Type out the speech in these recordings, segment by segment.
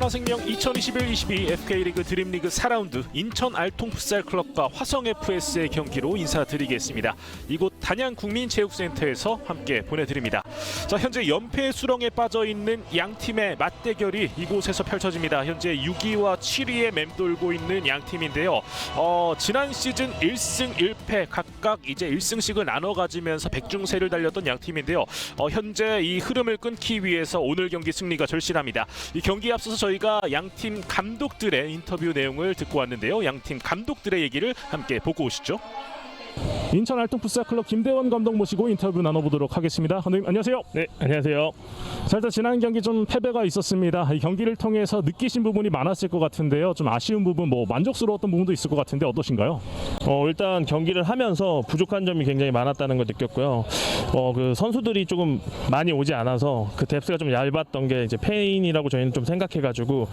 하나생명 2021-22 FK리그 드림리그 4라운드 인천 알통풋살클럽과 화성FS의 경기로 인사드리겠습니다. 이곳 단양국민체육센터에서 함께 보내드립니다. 자, 현재 연패 수렁에 빠져있는 양팀의 맞대결이 이곳에서 펼쳐집니다. 현재 6위와 7위에 맴돌고 있는 양팀인데요. 지난 시즌 1승 1패 각각 이제 1승씩을 나눠 가지면서 백중세를 달렸던 양팀인데요. 현재 이 흐름을 끊기 위해서 오늘 경기 승리가 절실합니다. 이 경기에 앞서서 저희가 양팀 감독들의 인터뷰 내용을 듣고 왔는데요. 양팀 감독들의 얘기를 함께 보고 오시죠. 인천 알통풋살클럽 김대원 감독 모시고 인터뷰 나눠보도록 하겠습니다. 감독님 안녕하세요. 네, 안녕하세요. 자, 일단 지난 경기 좀 패배가 있었습니다. 이 경기를 통해서 느끼신 부분이 많았을 것 같은데요. 좀 아쉬운 부분, 만족스러웠던 부분도 있을 것 같은데 어떠신가요? 일단 경기를 하면서 부족한 점이 굉장히 많았다는 걸 느꼈고요. 그 선수들이 조금 많이 오지 않아서 그 뎁스가 좀 얇았던 게 이제 페인이라고 저희는 좀 생각해가지고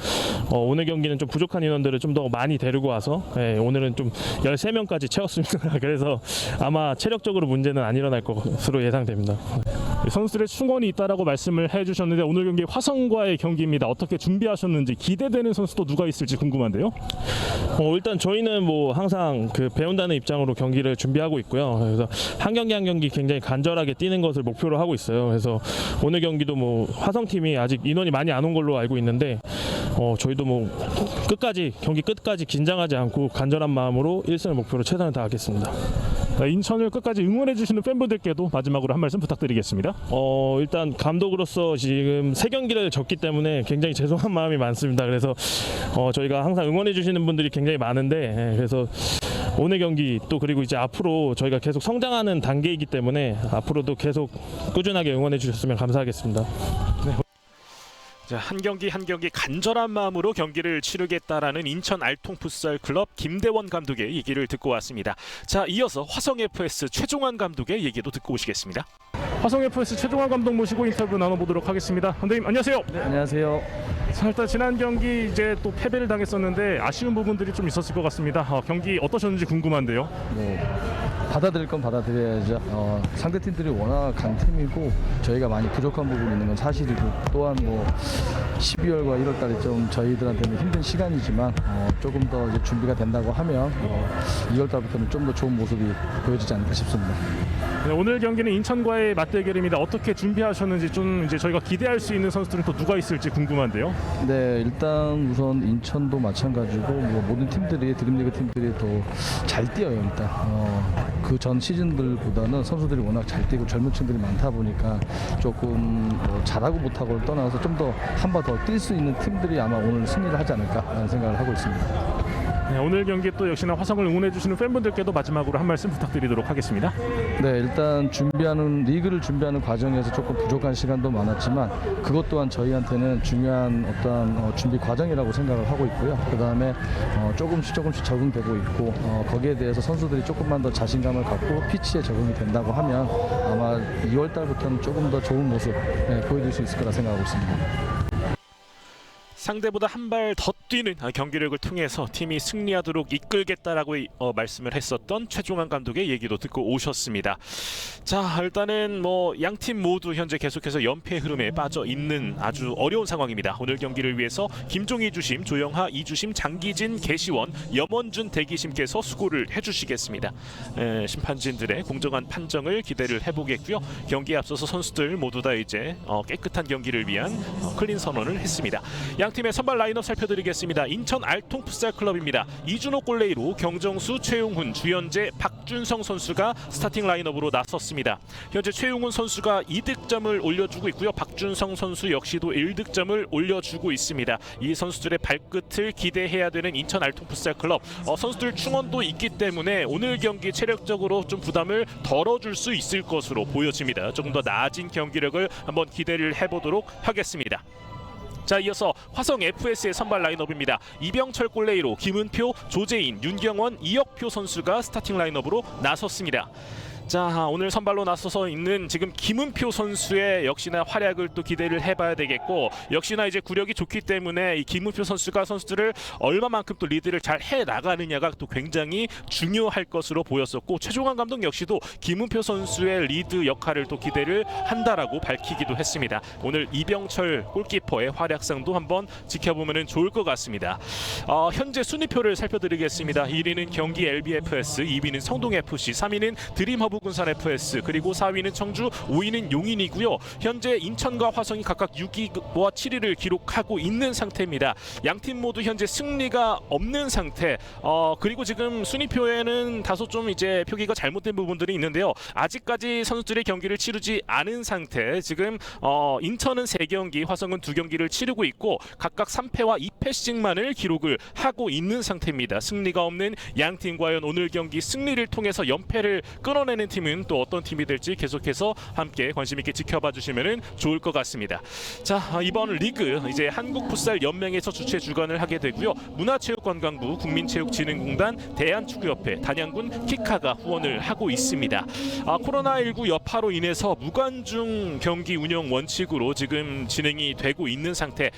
오늘 경기는 좀 부족한 인원들을 좀 더 많이 데리고 와서 오늘은 좀 13명까지 채웠습니다. 그래서 아마 체력적으로 문제는 안 일어날 것으로 예상됩니다. 선수들의 충원이 있다라고 말씀을 해주셨는데 오늘 경기 화성과의 경기입니다. 어떻게 준비하셨는지 기대되는 선수도 누가 있을지 궁금한데요. 일단 저희는 항상 그 배운다는 입장으로 경기를 준비하고 있고요. 그래서 한 경기 한 경기 굉장히 간절하게 뛰는 것을 목표로 하고 있어요. 그래서 오늘 경기도 화성팀이 아직 인원이 많이 안 온 걸로 알고 있는데 저희도 경기 끝까지 긴장하지 않고 간절한 마음으로 1승을 목표로 최선을 다하겠습니다. 인천을 끝까지 응원해주시는 팬분들께도 마지막으로 한 말씀 부탁드리겠습니다. 일단 감독으로서 지금 3경기를 졌기 때문에 굉장히 죄송한 마음이 많습니다. 그래서 저희가 항상 응원해주시는 분들이 굉장히 많은데 그래서 오늘 경기 또 그리고 이제 앞으로 저희가 계속 성장하는 단계이기 때문에 앞으로도 계속 꾸준하게 응원해 주셨으면 감사하겠습니다. 네. 자, 한 경기 한 경기 간절한 마음으로 경기를 치르겠다라는 인천 알통풋살클럽 김대원 감독의 얘기를 듣고 왔습니다. 자, 이어서 화성FS 최종환 감독의 얘기도 듣고 오시겠습니다. 화성FS 최종환 감독 모시고 인터뷰 나눠보도록 하겠습니다. 감독님 안녕하세요. 네, 안녕하세요. 자, 일단 지난 경기 이제 또 패배를 당했었는데 아쉬운 부분들이 좀 있었을 것 같습니다. 경기 어떠셨는지 궁금한데요. 받아들일 건 받아들여야죠. 상대 팀들이 워낙 강팀이고 저희가 많이 부족한 부분이 있는 건 사실이고 또한 12월과 1월 달에 좀 저희들한테는 힘든 시간이지만 조금 더 이제 준비가 된다고 하면 2월 달부터는 좀 더 좋은 모습이 보여지지 않을까 싶습니다. 네, 오늘 경기는 인천과의 맞대결입니다. 어떻게 준비하셨는지 좀 이제 저희가 기대할 수 있는 선수들은 또 누가 있을지 궁금한데요. 네, 일단 우선 인천도 마찬가지고 모든 팀들이 드림리그 팀들이 더 잘 뛰어요. 일단 그 전 시즌들보다는 선수들이 워낙 잘 뛰고 젊은 층들이 많다 보니까 조금 잘하고 못하고를 떠나서 좀 더 한 번 더 뛸 수 있는 팀들이 아마 오늘 승리를 하지 않을까라는 생각을 하고 있습니다. 네, 오늘 경기 또 역시나 화성을 응원해주시는 팬분들께도 마지막으로 한 말씀 부탁드리도록 하겠습니다. 네, 일단 리그를 준비하는 과정에서 조금 부족한 시간도 많았지만 그것 또한 저희한테는 중요한 어떤 준비 과정이라고 생각을 하고 있고요. 그 다음에 조금씩 적응되고 있고 거기에 대해서 선수들이 조금만 더 자신감을 갖고 피치에 적응이 된다고 하면 아마 2월 달부터는 조금 더 좋은 모습 보여줄 수 있을 거라 생각하고 있습니다. 상대보다 한 발 더 뛰는 경기력을 통해서 팀이 승리하도록 이끌겠다라고 말씀을 했었던 최종환 감독의 얘기도 듣고 오셨습니다. 자, 일단은 양팀 모두 현재 계속해서 연패 흐름에 빠져 있는 아주 어려운 상황입니다. 오늘 경기를 위해서 김종희 주심, 조영하, 이주심, 장기진, 개시원, 염원준 대기심께서 수고를 해주시겠습니다. 심판진들의 공정한 판정을 기대를 해보겠고요. 경기에 앞서서 선수들 모두 다 이제 깨끗한 경기를 위한 클린 선언을 했습니다. 양팀의 선발 라인업 살펴드리겠습니다. 인천 알통풋살클럽입니다. 이준호 골레이로 경정수, 최용훈, 주현재, 박준성 선수가 스타팅 라인업으로 나섰습니다. 현재 최용훈 선수가 2득점을 올려주고 있고요. 박준성 선수 역시도 1득점을 올려주고 있습니다. 이 선수들의 발끝을 기대해야 되는 인천 알통풋살클럽. 선수들 충원도 있기 때문에 오늘 경기 체력적으로 좀 부담을 덜어줄 수 있을 것으로 보여집니다. 조금 더 나아진 경기력을 한번 기대를 해보도록 하겠습니다. 자, 이어서 화성FS의 선발 라인업입니다. 이병철 골레이로 김은표, 조재인, 윤경원, 이혁표 선수가 스타팅 라인업으로 나섰습니다. 자, 오늘 선발로 나서서 있는 지금 김은표 선수의 역시나 활약을 또 기대를 해봐야 되겠고, 역시나 이제 구력이 좋기 때문에 이 김은표 선수가 선수들을 얼마만큼 또 리드를 잘 해 나가느냐가 또 굉장히 중요할 것으로 보였었고, 최종환 감독 역시도 김은표 선수의 리드 역할을 또 기대를 한다라고 밝히기도 했습니다. 오늘 이병철 골키퍼의 활약상도 한번 지켜보면 좋을 것 같습니다. 현재 순위표를 살펴드리겠습니다. 1위는 경기 LBFS, 2위는 성동FC, 3위는 드림허브 군산FS, 그리고 4위는 청주, 5위는 용인이고요. 현재 인천과 화성이 각각 6위와 7위를 기록하고 있는 상태입니다. 양팀 모두 현재 승리가 없는 상태. 그리고 지금 순위표에는 다소 좀 이제 표기가 잘못된 부분들이 있는데요. 아직까지 선수들의 경기를 치르지 않은 상태. 지금 인천은 3경기, 화성은 2경기를 치르고 있고 각각 3패와 2패씩만을 기록을 하고 있는 상태입니다. 승리가 없는 양팀, 과연 오늘 경기 승리를 통해서 연패를 끊어내는 팀은 또 어떤 팀이 될지 계속해서 함께 관심 있게 지켜봐 주시면 좋을 것 같습니다. 자, 이번 리그 이제 한국풋살연맹에서 주최 주관을 하게 되고요. 문화체육관광부, 국민체육진흥공단, 대한축구협회, 단양군 키카가 후원을 하고 있습니다. 코로나19 여파로 인해서 무관중 경기 운영 원칙으로 지금 진행이 되고 있는 상태.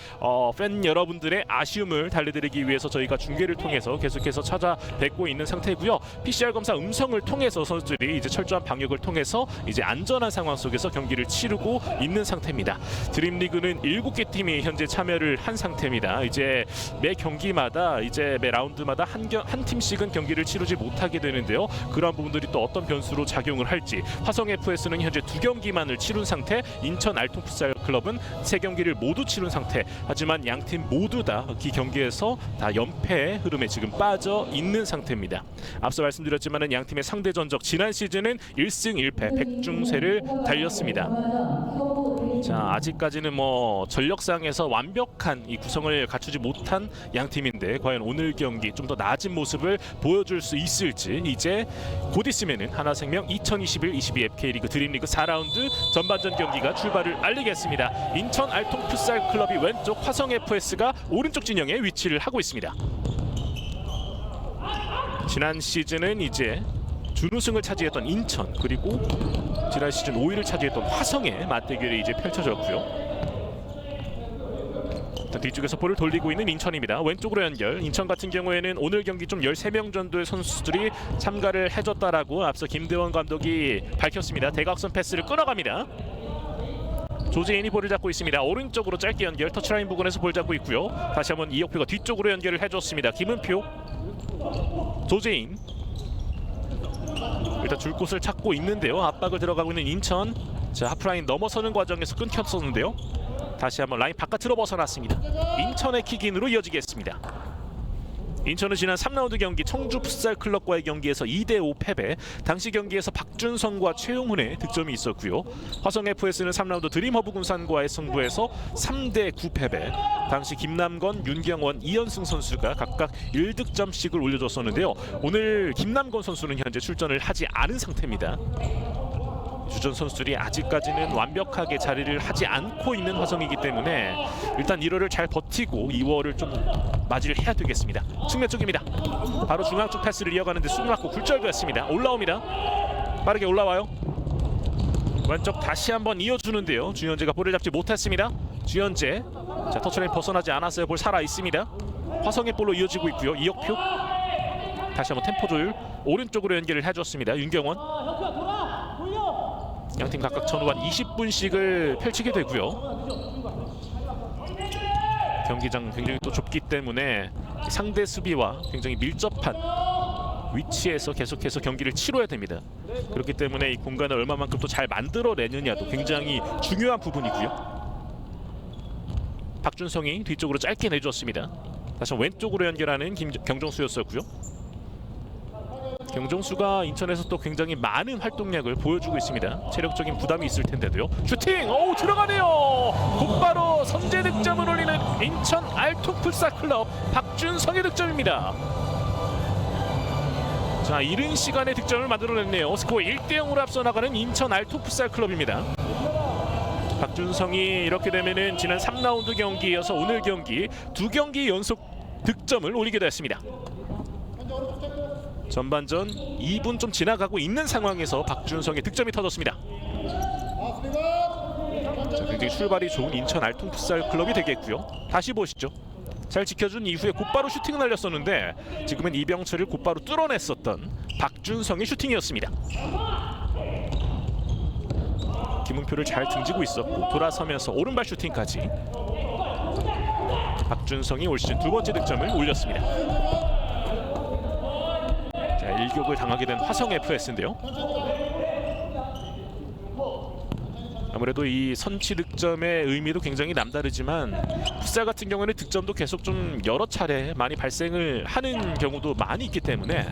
팬 여러분들의 아쉬움을 달래드리기 위해서 저희가 중계를 통해서 계속해서 찾아뵙고 있는 상태고요. PCR 검사 음성을 통해서 선수들이 이제 철저한 방역을 통해서 이제 안전한 상황 속에서 경기를 치르고 있는 상태입니다. 드림리그는 7개 팀이 현재 참여를 한 상태입니다. 이제 매 경기마다 이제 매 라운드마다 한 팀씩은 경기를 치르지 못하게 되는데요. 그런 부분들이 또 어떤 변수로 작용을 할지. 화성 FS는 현재 2경기만을 치른 상태, 인천 알통풋살 클럽은 3경기를 모두 치른 상태. 하지만 양팀 모두 다 이 경기에서 다 연패의 흐름에 지금 빠져 있는 상태입니다. 앞서 말씀드렸지만은 양팀의 상대 전적, 지난 시즌은 1승 1패 백중세를 달렸습니다. 자, 아직까지는 뭐 전력상에서 완벽한 이 구성을 갖추지 못한 양팀인데 과연 오늘 경기 좀 더 나아진 모습을 보여줄 수 있을지. 이제 곧 있으면은 하나생명 2021-22 FK리그 드림리그 4라운드 전반전 경기가 출발을 알리겠습니다. 인천 알통 풋살 클럽이 왼쪽, 화성 FS가 오른쪽 진영에 위치를 하고 있습니다. 지난 시즌은 이제 준우승을 차지했던 인천, 그리고 지난 시즌 5위를 차지했던 화성의 맞대결이 이제 펼쳐졌고요. 뒤쪽에서 볼을 돌리고 있는 인천입니다. 왼쪽으로 연결. 인천 같은 경우에는 오늘 경기 좀 13명 정도의 선수들이 참가를 해줬다라고 앞서 김대원 감독이 밝혔습니다. 대각선 패스를 끊어갑니다. 조재인이 볼을 잡고 있습니다. 오른쪽으로 짧게 연결, 터치라인 부근에서 볼 잡고 있고요. 다시 한번 이혁표가 뒤쪽으로 연결을 해줬습니다. 김은표, 조재인. 일단 줄 곳을 찾고 있는데요. 압박을 들어가고 있는 인천. 자, 하프라인 넘어서는 과정에서 끊겼었는데요. 다시 한번 라인 바깥으로 벗어났습니다. 인천의 킥인으로 이어지겠습니다. 인천은 지난 3라운드 경기 청주 풋살 클럽과의 경기에서 2대5 패배. 당시 경기에서 박준성과 최용훈의 득점이 있었고요. 화성 FS는 3라운드 드림허브 군산과의 승부에서 3대9 패배. 당시 김남건, 윤경원, 이현승 선수가 각각 1득점씩을 올려줬었는데요. 오늘 김남건 선수는 현재 출전을 하지 않은 상태입니다. 주전 선수들이 아직까지는 완벽하게 자리를 하지 않고 있는 화성이기 때문에 일단 1월을 잘 버티고 2월을 좀 맞이를 해야 되겠습니다. 측면 쪽입니다. 바로 중앙 쪽 패스를 이어가는데 숨 막고 굴절됐습니다. 올라옵니다. 빠르게 올라와요. 왼쪽 다시 한번 이어주는데요. 주현재가 볼을 잡지 못했습니다. 주현재, 자, 터치라인 벗어나지 않았어요. 볼 살아 있습니다. 화성의 볼로 이어지고 있고요. 이혁표, 다시 한번 템포 조율. 오른쪽으로 연결을 해줬습니다. 윤경원. 양팀 각각 전후 한 20분씩을 펼치게 되고요. 경기장 굉장히 또 좁기 때문에 상대 수비와 굉장히 밀접한 위치에서 계속해서 경기를 치러야 됩니다. 그렇기 때문에 이 공간을 얼마만큼 또 잘 만들어내느냐도 굉장히 중요한 부분이고요. 박준성이 뒤쪽으로 짧게 내줬습니다. 다시 왼쪽으로 연결하는 경정수였었고요. 경정수가 인천에서 또 굉장히 많은 활동량을 보여주고 있습니다. 체력적인 부담이 있을 텐데도요. 슈팅! 오, 들어가네요. 곧바로 선제 득점을 올리는 인천 알통풋살클럽 박준성의 득점입니다. 자, 이른 시간에 득점을 만들어냈네요. 스코어 1대0으로 앞서 나가는 인천 알통풋살클럽입니다. 박준성이 이렇게 되면은 지난 3라운드 경기에 이어서 오늘 경기 2경기 연속 득점을 올리게 됐습니다. 전반전 2분 좀 지나가고 있는 상황에서 박준성의 득점이 터졌습니다. 자, 굉장히 출발이 좋은 인천 알통 풋살 클럽이 되겠고요. 다시 보시죠. 잘 지켜준 이후에 곧바로 슈팅을 날렸었는데 지금은 이병철을 곧바로 뚫어냈었던 박준성의 슈팅이었습니다. 김은표를 잘 등지고 있었고 돌아서면서 오른발 슈팅까지 박준성이 올 시즌 두 번째 득점을 올렸습니다. 자, 일격을 당하게 된 화성 FS인데요. 아무래도 이 선취 득점의 의미도 굉장히 남다르지만 풋살 같은 경우에는 득점도 계속 좀 여러 차례 많이 발생을 하는 경우도 많이 있기 때문에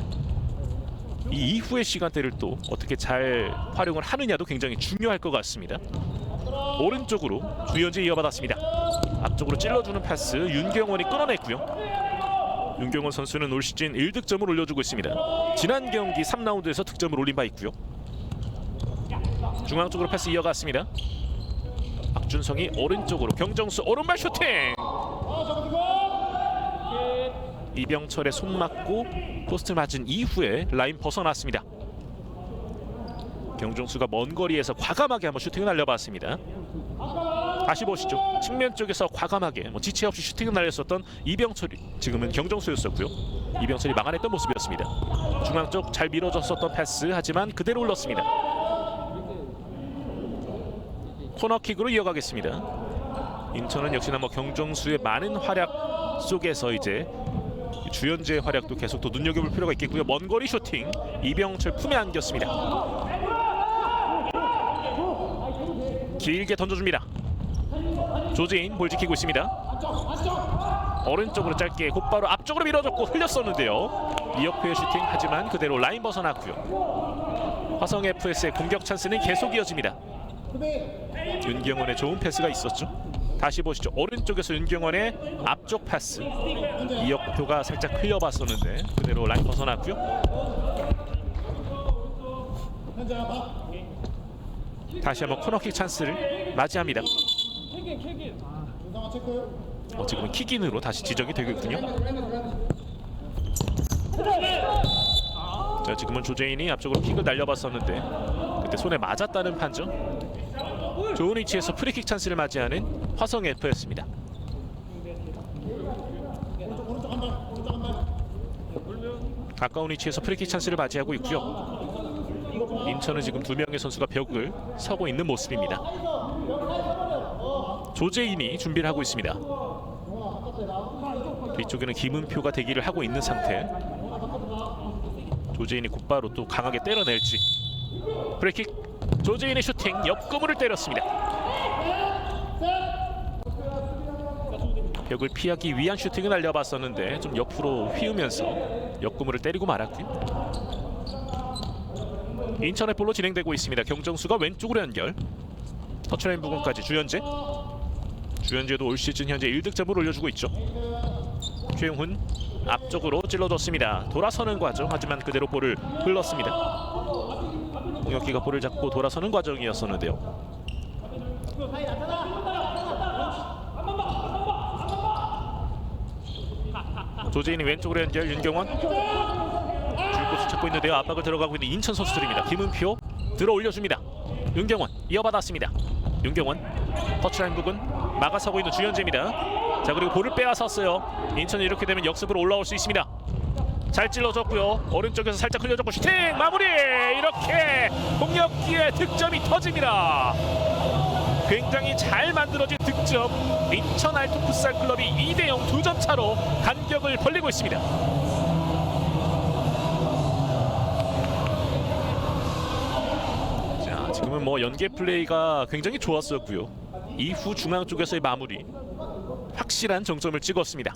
이 이후의 시간대를 또 어떻게 잘 활용을 하느냐도 굉장히 중요할 것 같습니다. 오른쪽으로 주현재 이어받았습니다. 앞쪽으로 찔러주는 패스 윤경원이 끊어냈고요. 윤경원 선수는 올 시즌 1득점을 올려주고 있습니다. 지난 경기 3라운드에서 득점을 올린 바 있고요. 중앙 쪽으로 패스 이어갔습니다. 박준성이 오른쪽으로 경정수 오른발 슈팅! 이병철의 손 맞고 포스트 맞은 이후에 라인 벗어났습니다. 경정수가 먼 거리에서 과감하게 한번 슈팅을 날려봤습니다. 다시 보시죠. 측면 쪽에서 과감하게 지체 없이 슈팅을 날렸었던 이병철이 지금은 경정수였었고요. 이병철이 막아냈던 모습이었습니다. 중앙 쪽 잘 밀어줬었던 패스 하지만 그대로 흘렀습니다. 코너킥으로 이어가겠습니다. 인천은 역시나 경정수의 많은 활약 속에서 이제 주현재의 활약도 계속 또 눈여겨볼 필요가 있겠고요. 먼 거리 슈팅 이병철 품에 안겼습니다. 길게 던져줍니다. 조재인 볼 지키고 있습니다. 오른쪽으로 짧게 곧바로 앞쪽으로 밀어줬고 흘렸었는데요. 이어표의 슈팅 하지만 그대로 라인 벗어났고요. 화성 FS의 공격 찬스는 계속 이어집니다. 윤경원의 좋은 패스가 있었죠. 다시 보시죠. 오른쪽에서 윤경원의 앞쪽 패스 이혁표가 살짝 흘려봤었는데 그대로 라인 벗어났고요. 다시 한번 코너킥 찬스를 맞이합니다. 지금은 킥인으로 다시 지정이 되겠군요. 자, 지금은 조재인이 앞쪽으로 킥을 날려봤었는데 그때 손에 맞았다는 판정. 좋은 위치에서 프리킥 찬스를 맞이하는 화성 FS입니다. 가까운 위치에서 프리킥 찬스를 맞이하고 있고요. 인천은 지금 두 명의 선수가 벽을 서고 있는 모습입니다. 조재인이 준비를 하고 있습니다. 뒤쪽에는 김은표가 대기를 하고 있는 상태. 조재인이 곧바로 또 강하게 때려낼지. 프리킥 조재인의 슈팅 옆구물을 때렸습니다. 벽을 피하기 위한 슈팅을 날려봤었는데 좀 옆으로 휘으면서 옆구물을 때리고 말았고요. 인천의 볼로 진행되고 있습니다. 경정수가 왼쪽으로 연결. 터치라인 부분까지 주현재도 올 시즌 현재 1득점을 올려주고 있죠. 최용훈 앞쪽으로 찔러줬습니다. 돌아서는 과정 하지만 그대로 볼을 흘렀습니다. 홍혁기가 볼을 잡고 돌아서는 과정이었었는데요. 조재인이 왼쪽으로 연결. 윤경원 줄곳을 찾고 있는데요. 압박을 들어가고 있는 인천 선수들입니다. 김은표 들어 올려줍니다. 윤경원 이어받았습니다. 윤경원 터치라인 부분 막아서고 있는 주현재입니다. 자, 그리고 볼을 빼앗았어요. 인천이 이렇게 되면 역습으로 올라올 수 있습니다. 잘 찔러줬고요. 오른쪽에서 살짝 흘려줬고 슈팅 마무리. 이렇게 홍혁기의 득점이 터집니다. 굉장히 잘 만들어진 득점. 인천 알통 풋살 클럽이 2대0 2점 차로 간격을 벌리고 있습니다. 자, 지금은 연계 플레이가 굉장히 좋았었고요. 이후 중앙 쪽에서의 마무리 확실한 정점을 찍었습니다.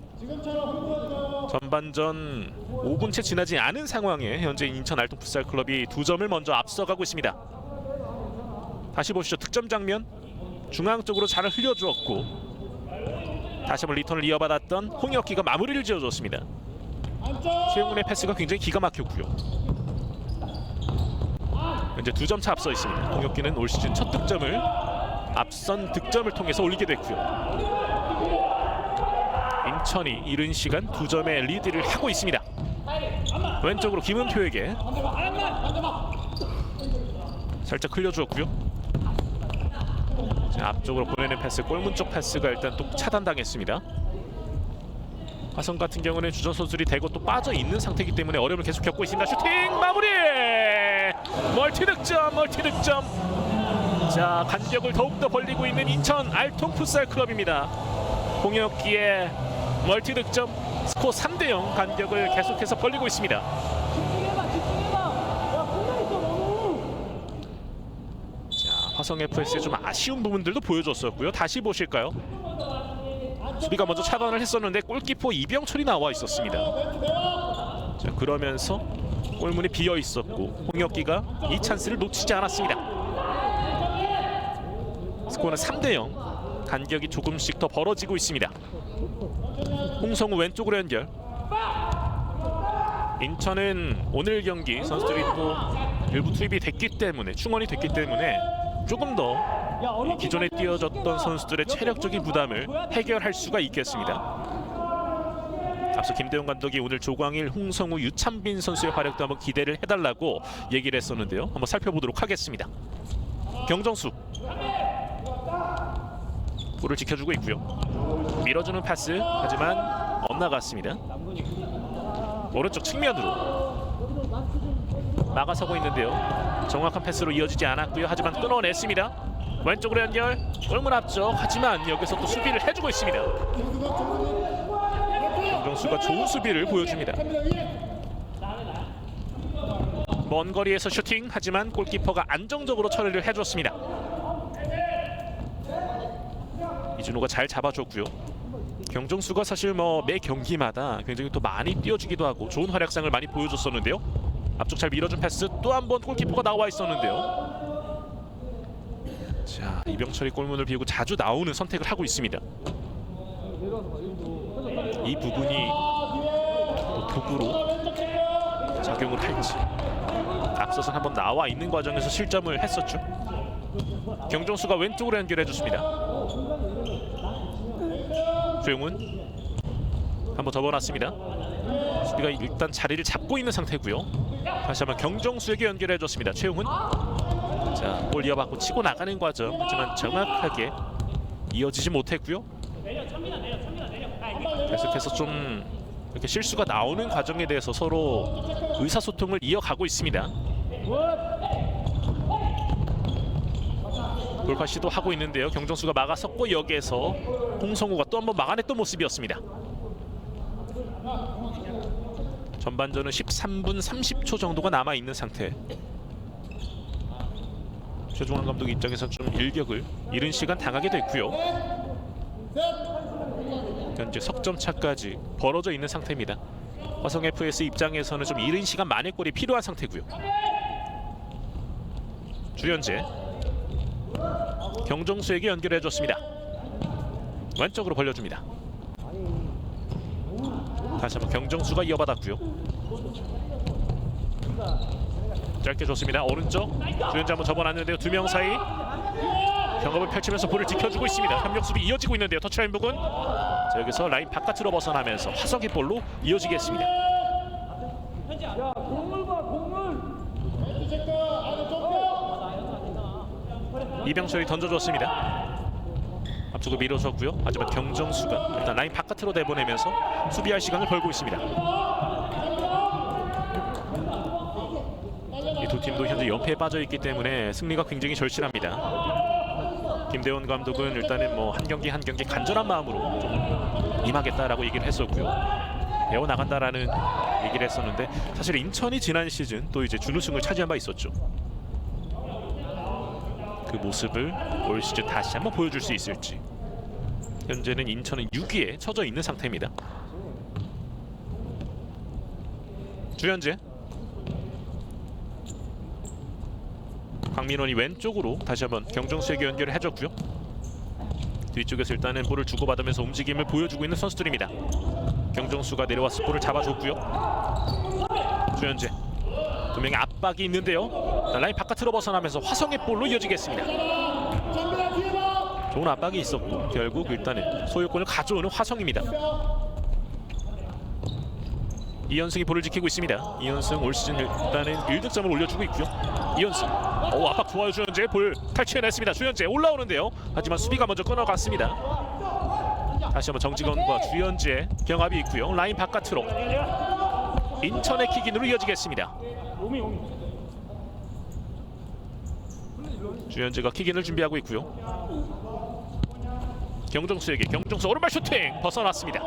전반전 5분 채 지나지 않은 상황에 현재 인천 알통 풋살 클럽이 2점을 먼저 앞서가고 있습니다. 다시 보시죠. 득점 장면 중앙 쪽으로 잘 흘려주었고 다시 한번 리턴을 이어받았던 홍혁기가 마무리를 지어줬습니다. 최용훈의 패스가 굉장히 기가 막혔고요. 현재 2점 차 앞서 있습니다. 홍혁기는 올 시즌 첫 득점을 앞선 득점을 통해서 올리게 됐고요. 인천이 이른 시간 2점의 리드를 하고 있습니다. 왼쪽으로 김은표에게 살짝 흘려주었고요. 자, 앞쪽으로 보내는 패스, 골문 쪽 패스가 일단 또 차단당했습니다. 화성 같은 경우는 주전 선수들이 대고 또 빠져 있는 상태이기 때문에 어려움을 계속 겪고 있습니다. 슈팅 마무리! 멀티 득점. 자, 간격을 더욱더 벌리고 있는 인천 알통 풋살 클럽입니다. 홍혁기의 멀티 득점, 스코어 3대0 간격을 계속해서 벌리고 있습니다. 자, 화성 FS의 좀 아쉬운 부분들도 보여줬었고요. 다시 보실까요? 수비가 먼저 차단을 했었는데 골키퍼 이병철이 나와 있었습니다. 자, 그러면서 골문이 비어 있었고 홍혁기가 이 찬스를 놓치지 않았습니다. 스코어는 3대0. 간격이 조금씩 더 벌어지고 있습니다. 홍성우 왼쪽으로 연결. 인천은 오늘 경기 선수들이 또 일부 투입이 됐기 때문에, 충원이 됐기 때문에 조금 더 기존에 뛰어졌던 선수들의 체력적인 부담을 해결할 수가 있겠습니다. 앞서 김대웅 감독이 오늘 조광일, 홍성우, 유찬빈 선수의 활약도 한번 기대를 해달라고 얘기를 했었는데요. 한번 살펴보도록 하겠습니다. 경정수 볼을 지켜주고 있고요. 밀어주는 패스, 하지만 엇나갔습니다. 오른쪽 측면으로 막아서고 있는데요. 정확한 패스로 이어지지 않았고요. 하지만 끊어냈습니다. 왼쪽으로 연결, 골문 앞쪽. 하지만 여기서 또 수비를 해주고 있습니다. 김정수가 좋은 수비를 보여줍니다. 먼 거리에서 슈팅, 하지만 골키퍼가 안정적으로 처리를 해줬습니다. 이준호가 잘 잡아줬고요. 경정수가 사실 매 경기마다 굉장히 또 많이 뛰어주기도 하고 좋은 활약상을 많이 보여줬었는데요. 앞쪽 잘 밀어준 패스, 또 한 번 골키퍼가 나와 있었는데요. 자, 이병철이 골문을 비우고 자주 나오는 선택을 하고 있습니다. 이 부분이 또 도구로 작용을 할지. 앞서서 한번 나와 있는 과정에서 실점을 했었죠. 경정수가 왼쪽으로 연결해줬습니다. 조용훈 한번 접어놨습니다. 수비가 일단 자리를 잡고 있는 상태고요. 다시 한번 경정수에게 연결해줬습니다. 최용훈. 자, 볼 이어받고 치고 나가는 과정, 하지만 정확하게 이어지지 못했고요. 계속해서 좀 이렇게 실수가 나오는 과정에 대해서 서로 의사소통을 이어가고 있습니다. 돌파 시도하고 있는데요. 경정수가 막아섰고 여기에서 홍성우가 또 한번 막아냈던 모습이었습니다. 전반전은 13분 30초 정도가 남아있는 상태. 최종환 감독 입장에서는 좀 일격을 이른 시간 당하게 됐고요. 현재 석점차까지 벌어져 있는 상태입니다. 화성 FS 입장에서는 좀 이른 시간 만회 골이 필요한 상태고요. 주현재 경정수에게 연결해줬습니다. 왼쪽으로 벌려줍니다. 다시 한번 경정수가 이어받았고요. 짧게 줬습니다. 오른쪽 주현재 한번 접어놨는데요. 두 명 사이 경합을 펼치면서 볼을 지켜주고 있습니다. 협력 수비 이어지고 있는데요. 터치라인 부근. 자, 여기서 라인 바깥으로 벗어나면서 화성의 볼로 이어지겠습니다. 이병철이 던져줬습니다. 앞쪽으로 밀어줬고요. 하지만 경정수가 일단 라인 바깥으로 내보내면서 수비할 시간을 벌고 있습니다. 이 두 팀도 현재 연패에 빠져 있기 때문에 승리가 굉장히 절실합니다. 김대원 감독은 일단은 한 경기 한 경기 간절한 마음으로 좀 임하겠다라고 얘기를 했었고요. 배워 나간다라는 얘기를 했었는데, 사실 인천이 지난 시즌 또 이제 준우승을 차지한 바 있었죠. 그 모습을 올 시즌 다시 한번 보여줄 수 있을지. 현재는 인천은 6위에 처져 있는 상태입니다. 주현재, 강민원이 왼쪽으로 다시 한번 경정수에게 연결을 해줬고요. 뒤쪽에서 일단은 볼을 주고받으면서 움직임을 보여주고 있는 선수들입니다. 경정수가 내려와서 볼을 잡아줬고요. 주현재, 두 명의 압박이 있는데요. 라인 바깥으로 벗어나면서 화성의 볼로 이어지겠습니다. 좋은 압박이 있었고 결국 일단은 소유권을 가져오는 화성입니다. 이현승이 볼을 지키고 있습니다. 이현승 올 시즌 일단은 1득점을 올려주고 있고요. 이현승 압박 좋아요. 주현재 볼 탈취해냈습니다. 주현재 올라오는데요. 하지만 수비가 먼저 끊어갔습니다. 다시 한번 정직원과 주현재 경합이 있고요. 라인 바깥으로 인천의 킥인으로 이어지겠습니다. 주현재가 킥인을 준비하고 있고요. 경정수에게 경정수 오른발 슈팅 벗어났습니다.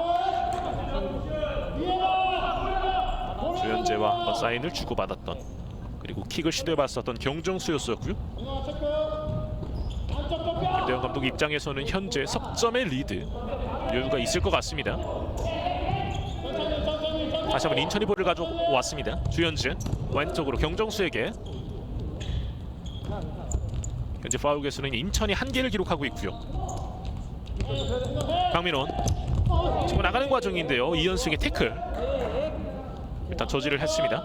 주현재와 사인을 주고받았던 그리고 킥을 시도해봤었던 경정수였었고요. 김대현 감독 입장에서는 현재 석점의 리드 여유가 있을 것 같습니다. 다시 한번 인천이 볼을 가져왔습니다. 주현재 왼쪽으로 경정수에게. 현재 파울 개수는 인천이 1개를 기록하고 있고요. 강민원 지금 나가는 과정인데요. 이현승의 태클 일단 저지를 했습니다.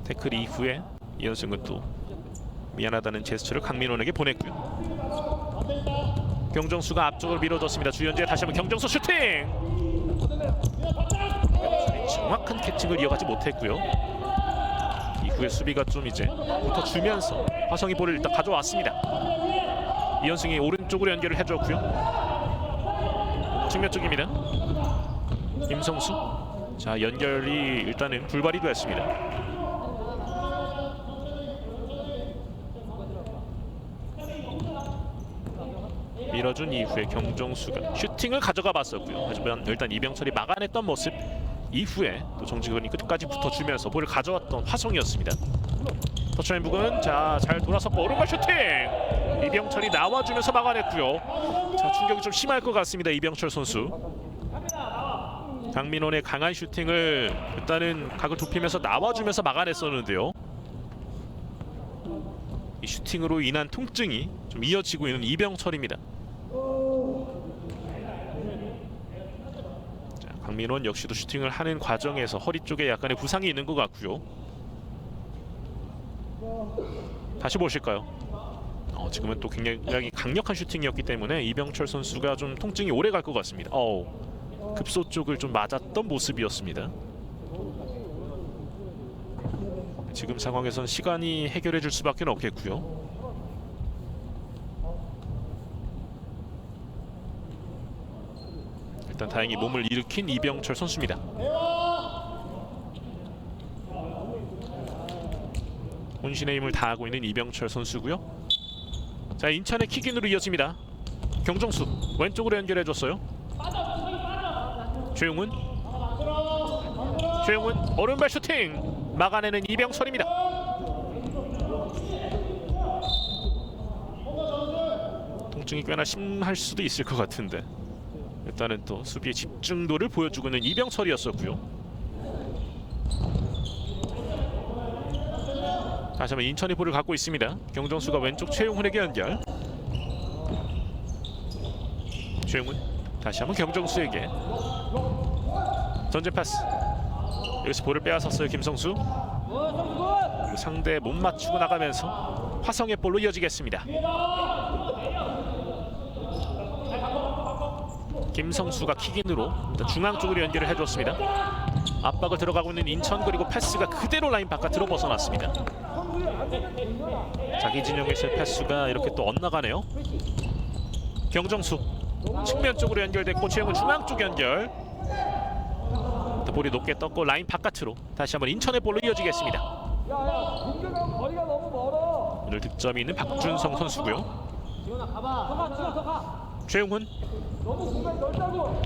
태클 이후에 이현승은 또 미안하다는 제스처를 강민원에게 보냈고요. 경정수가 앞쪽으로 밀어줬습니다. 주현재 다시 한번 경정수 슈팅. 정확한 캐칭을 이어가지 못했고요. 이후에 수비가 좀 이제 붙어주면서 화성이 볼을 일단 가져왔습니다. 이현승이 오른쪽으로 연결을 해줬고요. 측면 쪽입니다. 김성수. 자, 연결이 일단은 불발이 됐습니다. 밀어준 이후에 경정수가 슈팅을 가져가 봤었고요. 하지만 일단 이병철이 막아냈던 모습 이후에 또 정직원이 끝까지 붙어주면서 볼을 가져왔던 화성이었습니다. 터치라인 부근 잘 돌아섰고 오른발 슈팅! 이병철이 나와주면서 막아냈고요. 자, 충격이 좀 심할 것 같습니다. 이병철 선수. 강민원의 강한 슈팅을 일단은 각을 좁히면서 나와주면서 막아냈었는데요. 이 슈팅으로 인한 통증이 좀 이어지고 있는 이병철입니다. 자, 강민원 역시도 슈팅을 하는 과정에서 허리 쪽에 약간의 부상이 있는 것 같고요. 다시 보실까요? 지금은 또 굉장히 강력한 슈팅이었기 때문에 이병철 선수가 좀 통증이 오래 갈 것 같습니다. 급소 쪽을 좀 맞았던 모습이었습니다. 지금 상황에선 시간이 해결해 줄 수밖에 없겠고요. 일단 다행히 몸을 일으킨 이병철 선수입니다. 혼신의 힘을 다하고 있는 이병철 선수고요. 자, 인천의 킥인으로 이어집니다. 경정수 왼쪽으로 연결해줬어요. 최용훈 오른발 슈팅 막아내는 이병철입니다. 통증이 꽤나 심할 수도 있을 것 같은데 일단은 또 수비의 집중도를 보여주고 있는 이병철이었었고요. 다시 한번 인천이 볼을 갖고 있습니다. 경정수가 왼쪽 최용훈에게 연결. 최용훈 다시 한번 경정수에게 전진 패스. 여기서 볼을 빼앗았어요. 김성수. 그리고 상대 못 맞추고 나가면서 화성의 볼로 이어지겠습니다. 김성수가 킥인으로 중앙 쪽으로 연결을 해줬습니다. 압박을 들어가고 있는 인천. 그리고 패스가 그대로 라인 바깥으로 벗어났습니다. 자기 진영에서의 패스가 이렇게 또 엇나가네요. 경정수 측면 쪽으로 연결됐고 최영은 중앙 쪽 연결. 볼이 높게 떴고 라인 바깥으로 다시 한번 인천의 볼로 이어지겠습니다. 오늘 득점이 있는 박준성 선수고요. 최용훈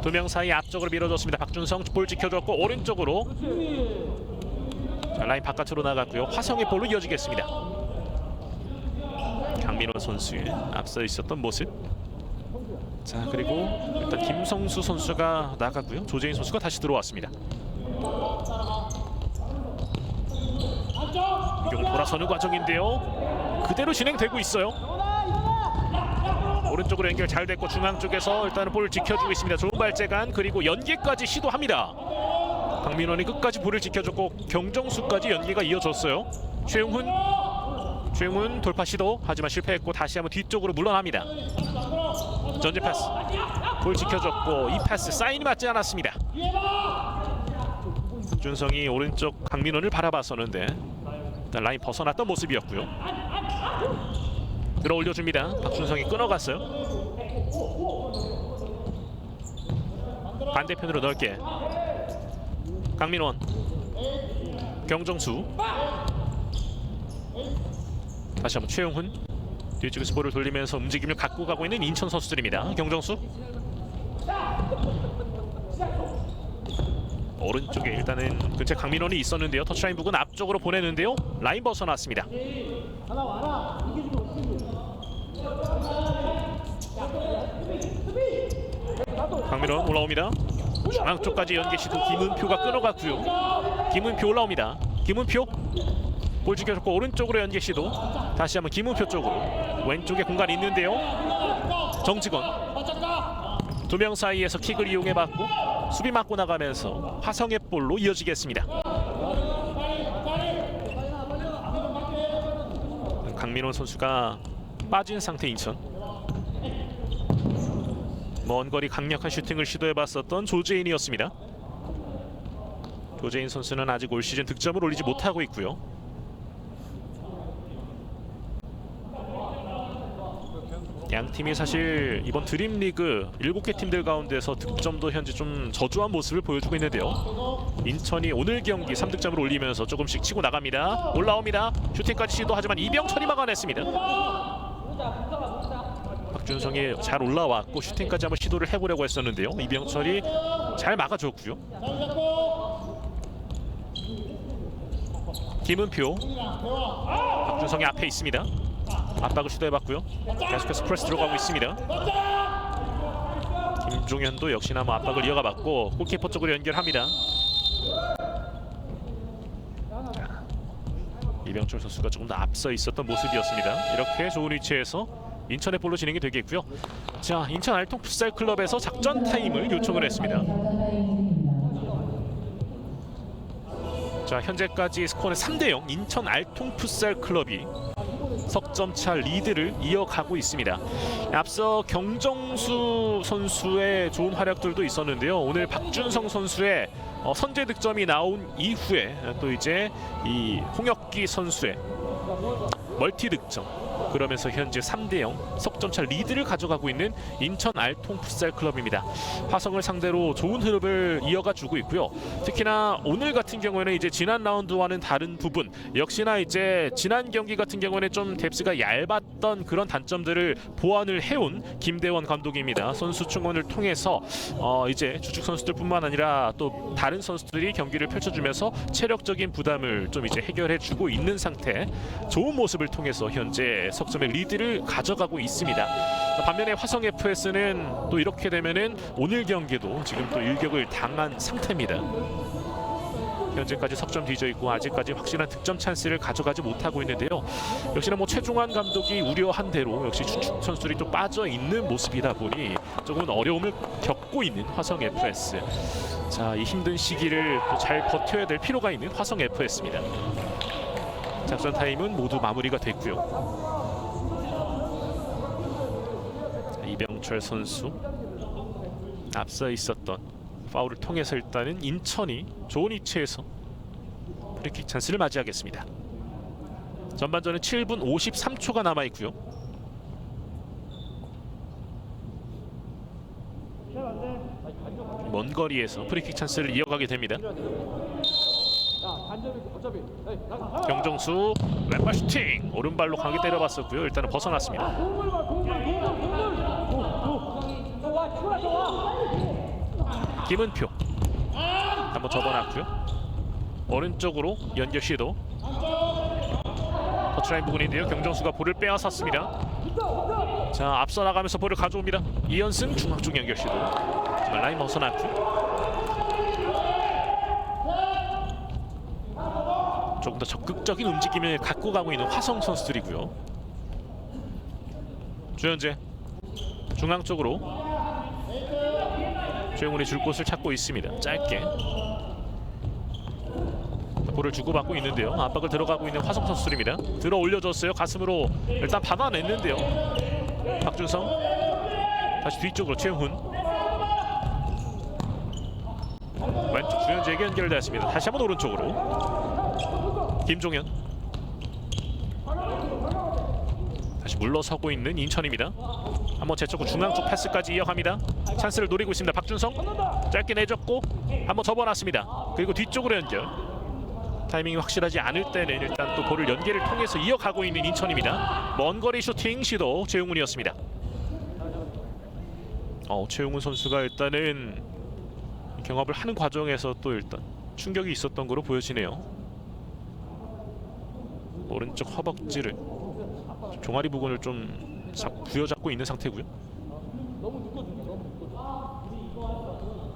두 명 사이 앞쪽으로 밀어줬습니다. 박준성 볼 지켜줬고 오른쪽으로. 자, 라인 바깥으로 나갔고요. 화성의 볼로 이어지겠습니다. 강민원 선수의 앞서 있었던 모습. 자, 그리고 일단 김성수 선수가 나갔고요. 조재인 선수가 다시 들어왔습니다. 이경 돌아서는 과정인데요. 그대로 진행되고 있어요. 오른쪽으로 연결 잘 됐고 중앙 쪽에서 일단은 볼을 지켜주고 있습니다. 좋은 발재간 그리고 연계까지 시도합니다. 강민원이 끝까지 볼을 지켜줬고 경정수까지 연계가 이어졌어요. 최용훈 돌파 시도 하지만 실패했고 다시 한번 뒤쪽으로 물러납니다. 전진 패스. 볼 지켜줬고 이 패스 사인이 맞지 않았습니다. 준성이 오른쪽 강민원을 바라봤었는데 일단 라인 벗어났던 모습이었고요. 들어 올려줍니다. 박준성이 끊어갔어요. 반대편으로 넓게 강민원, 경정수, 다시 한번 최용훈, 뒤쪽에서 볼을 돌리면서 움직임을 갖고 가고 있는 인천 선수들입니다. 경정수 오른쪽에 일단은 근처에 강민원이 있었는데요. 터치라인 부근 앞쪽으로 보내는데요. 라인 벗어났습니다. 강민원 올라옵니다. 중앙 쪽까지 연계 시도 김은표가 끊어갔고요. 김은표 올라옵니다. 김은표 볼 지켜줬고 오른쪽으로 연계 시도. 다시 한번 김은표 쪽으로. 왼쪽에 공간이 있는데요. 정직원 두 명 사이에서 킥을 이용해봤고 수비 맞고 나가면서 화성의 볼로 이어지겠습니다. 강민원 선수가 빠진 상태 인천. 먼 거리 강력한 슈팅을 시도해봤었던 조재인이었습니다. 조재인 선수는 아직 올 시즌 득점을 올리지 못하고 있고요. 양 팀이 사실 이번 드림리그 7개 팀들 가운데서 득점도 현재 좀 저조한 모습을 보여주고 있는데요. 인천이 오늘 경기 3득점을 올리면서 조금씩 치고 나갑니다. 올라옵니다. 슈팅까지 시도하지만 이병철이 막아냈습니다. 박준성이 잘 올라왔고 슈팅까지 한번 시도를 해보려고 했었는데요. 이병철이 잘 막아줬고요. 김은표, 박준성이 앞에 있습니다. 압박을 시도해봤고요. 계속해서 프레스 들어가고 있습니다. 김종현도 역시나 압박을 이어가봤고 골키퍼 쪽으로 연결합니다. 자, 이병철 선수가 조금 더 앞서 있었던 모습이었습니다. 이렇게 좋은 위치에서 인천의 볼로 진행이 되겠고요. 자, 인천 알통 풋살 클럽에서 작전 타임을 요청을 했습니다. 자, 현재까지 스코어는 3대0. 인천 알통 풋살 클럽이 석점차 리드를 이어가고 있습니다. 앞서 경정수 선수의 좋은 활약들도 있었는데요. 오늘 박준성 선수의 선제 득점이 나온 이후에 또 이제 이 홍혁기 선수의 멀티 득점, 그러면서 현재 3대0 석점차 리드를 가져가고 있는 인천 알통 풋살 클럽입니다. 화성을 상대로 좋은 흐름을 이어가 주고 있고요. 특히나 오늘 같은 경우에는 이제 지난 라운드와는 다른 부분, 역시나 이제 지난 경기 같은 경우에는 좀 뎁스가 얇았던 그런 단점들을 보완을 해온 김대원 감독입니다. 선수 충원을 통해서 이제 주축 선수들뿐만 아니라 또 다른 선수들이 경기를 펼쳐주면서 체력적인 부담을 좀 이제 해결해주고 있는 상태, 좋은 모습을 통해서 현재 석점의 리드를 가져가고 있습니다. 반면에 화성 FS는 또 이렇게 되면은 오늘 경기도 지금 또 일격을 당한 상태입니다. 현재까지 석점 뒤져 있고 아직까지 확실한 득점 찬스를 가져가지 못하고 있는데요. 역시나 최종환 감독이 우려한 대로 역시 주축 선수들이 또 빠져 있는 모습이다 보니 조금은 어려움을 겪고 있는 화성 FS. 자, 이 힘든 시기를 또 잘 버텨야 될 필요가 있는 화성 FS입니다. 작전 타임은 모두 마무리가 됐고요. 이병철 선수 앞서 있었던 파울을 통해서 일단은 인천이 좋은 위치에서 프리킥 찬스를 맞이하겠습니다. 전반전은 7분 53초가 남아 있고요. 먼 거리에서 프리킥 찬스를 이어가게 됩니다. 경정수 왼발 슈팅, 오른발로 강하게 때려봤었고요. 일단은 벗어났습니다. 김은표 한번 접어놨고요. 오른쪽으로 연결 시도. 터치라인 부분인데요. 경정수가 볼을 빼앗았습니다. 자, 앞서 나가면서 볼을 가져옵니다. 이현승 중앙 쪽 연결 시도. 정말 라인 벗어났고 조금 더 적극적인 움직임을 갖고 가고 있는 화성 선수들이고요. 주현재 중앙 쪽으로 최용훈이 줄 곳을 찾고 있습니다. 짧게 볼을 주고받고 있는데요. 압박을 들어가고 있는 화성 선수들입니다. 들어 올려줬어요. 가슴으로 일단 받아냈는데요. 박준성 다시 뒤쪽으로 최용훈. 주현재에게 연결되었습니다. 다시 한번 오른쪽으로 김종현. 다시 물러서고 있는 인천입니다. 한번 제쳤고 중앙 쪽 패스까지 이어갑니다. 찬스를 노리고 있습니다. 박준성 짧게 내줬고 한번 접어놨습니다. 그리고 뒤쪽으로 연결. 타이밍이 확실하지 않을 때는 일단 또 볼을 연계를 통해서 이어가고 있는 인천입니다. 먼 거리 슈팅 시도 최용훈이었습니다. 최용훈 선수가 일단은 경합을 하는 과정에서 또 일단 충격이 있었던 거로 보여지네요. 오른쪽 허벅지를 종아리 부근을 좀 부여잡고 있는 상태고요.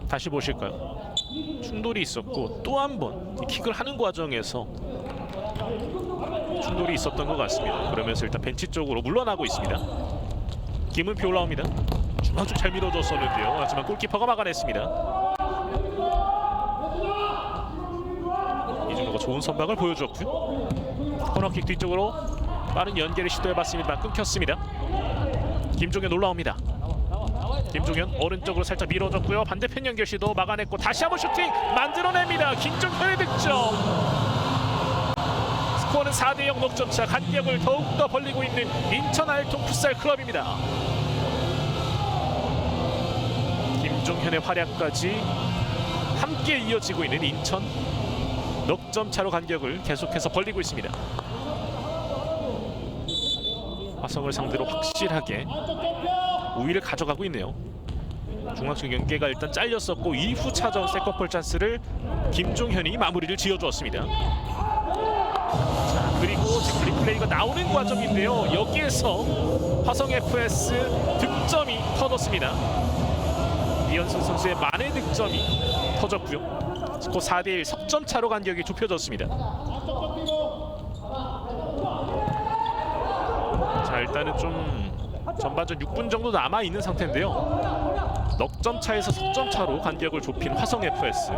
다시 보실까요? 충돌이 있었고 또 한 번 킥을 하는 과정에서 충돌이 있었던 것 같습니다. 그러면서 일단 벤치 쪽으로 물러나고 있습니다. 김은표 올라옵니다. 중앙 쪽 잘 밀어줬었는데요. 하지만 골키퍼가 막아냈습니다. 이준호가 좋은 선방을 보여줬고요. 코너킥 뒤쪽으로 빠른 연계를 시도해봤습니다. 끊겼습니다. 김종현 올라옵니다. 김종현 오른쪽으로 살짝 밀어줬고요. 반대편 연결 시도 막아냈고 다시 한번 슈팅 만들어냅니다. 김종현의 득점. 스코어는 4대0 넉점차. 간격을 더욱더 벌리고 있는 인천 알통 풋살 클럽입니다. 김종현의 활약까지 함께 이어지고 있는 인천. 넉점차로 간격을 계속해서 벌리고 있습니다. 화성을 상대로 확실하게 우위를 가져가고 있네요. 중앙쪽 연계가 일단 잘렸었고 이후 찾아온 세컨볼 찬스를 김종현이 마무리를 지어주었습니다. 자, 그리고 지금 리플레이가 나오는 과정인데요. 여기에서 화성 FS 득점이 터졌습니다. 이현승 선수의 만회 득점이 터졌고요. 스코어 4대1 석점 차로 간격이 좁혀졌습니다. 자, 일단은 좀 전반전 6분 정도 남아 있는 상태인데요. 넉점 차에서 석점 차로 간격을 좁힌 화성 FS.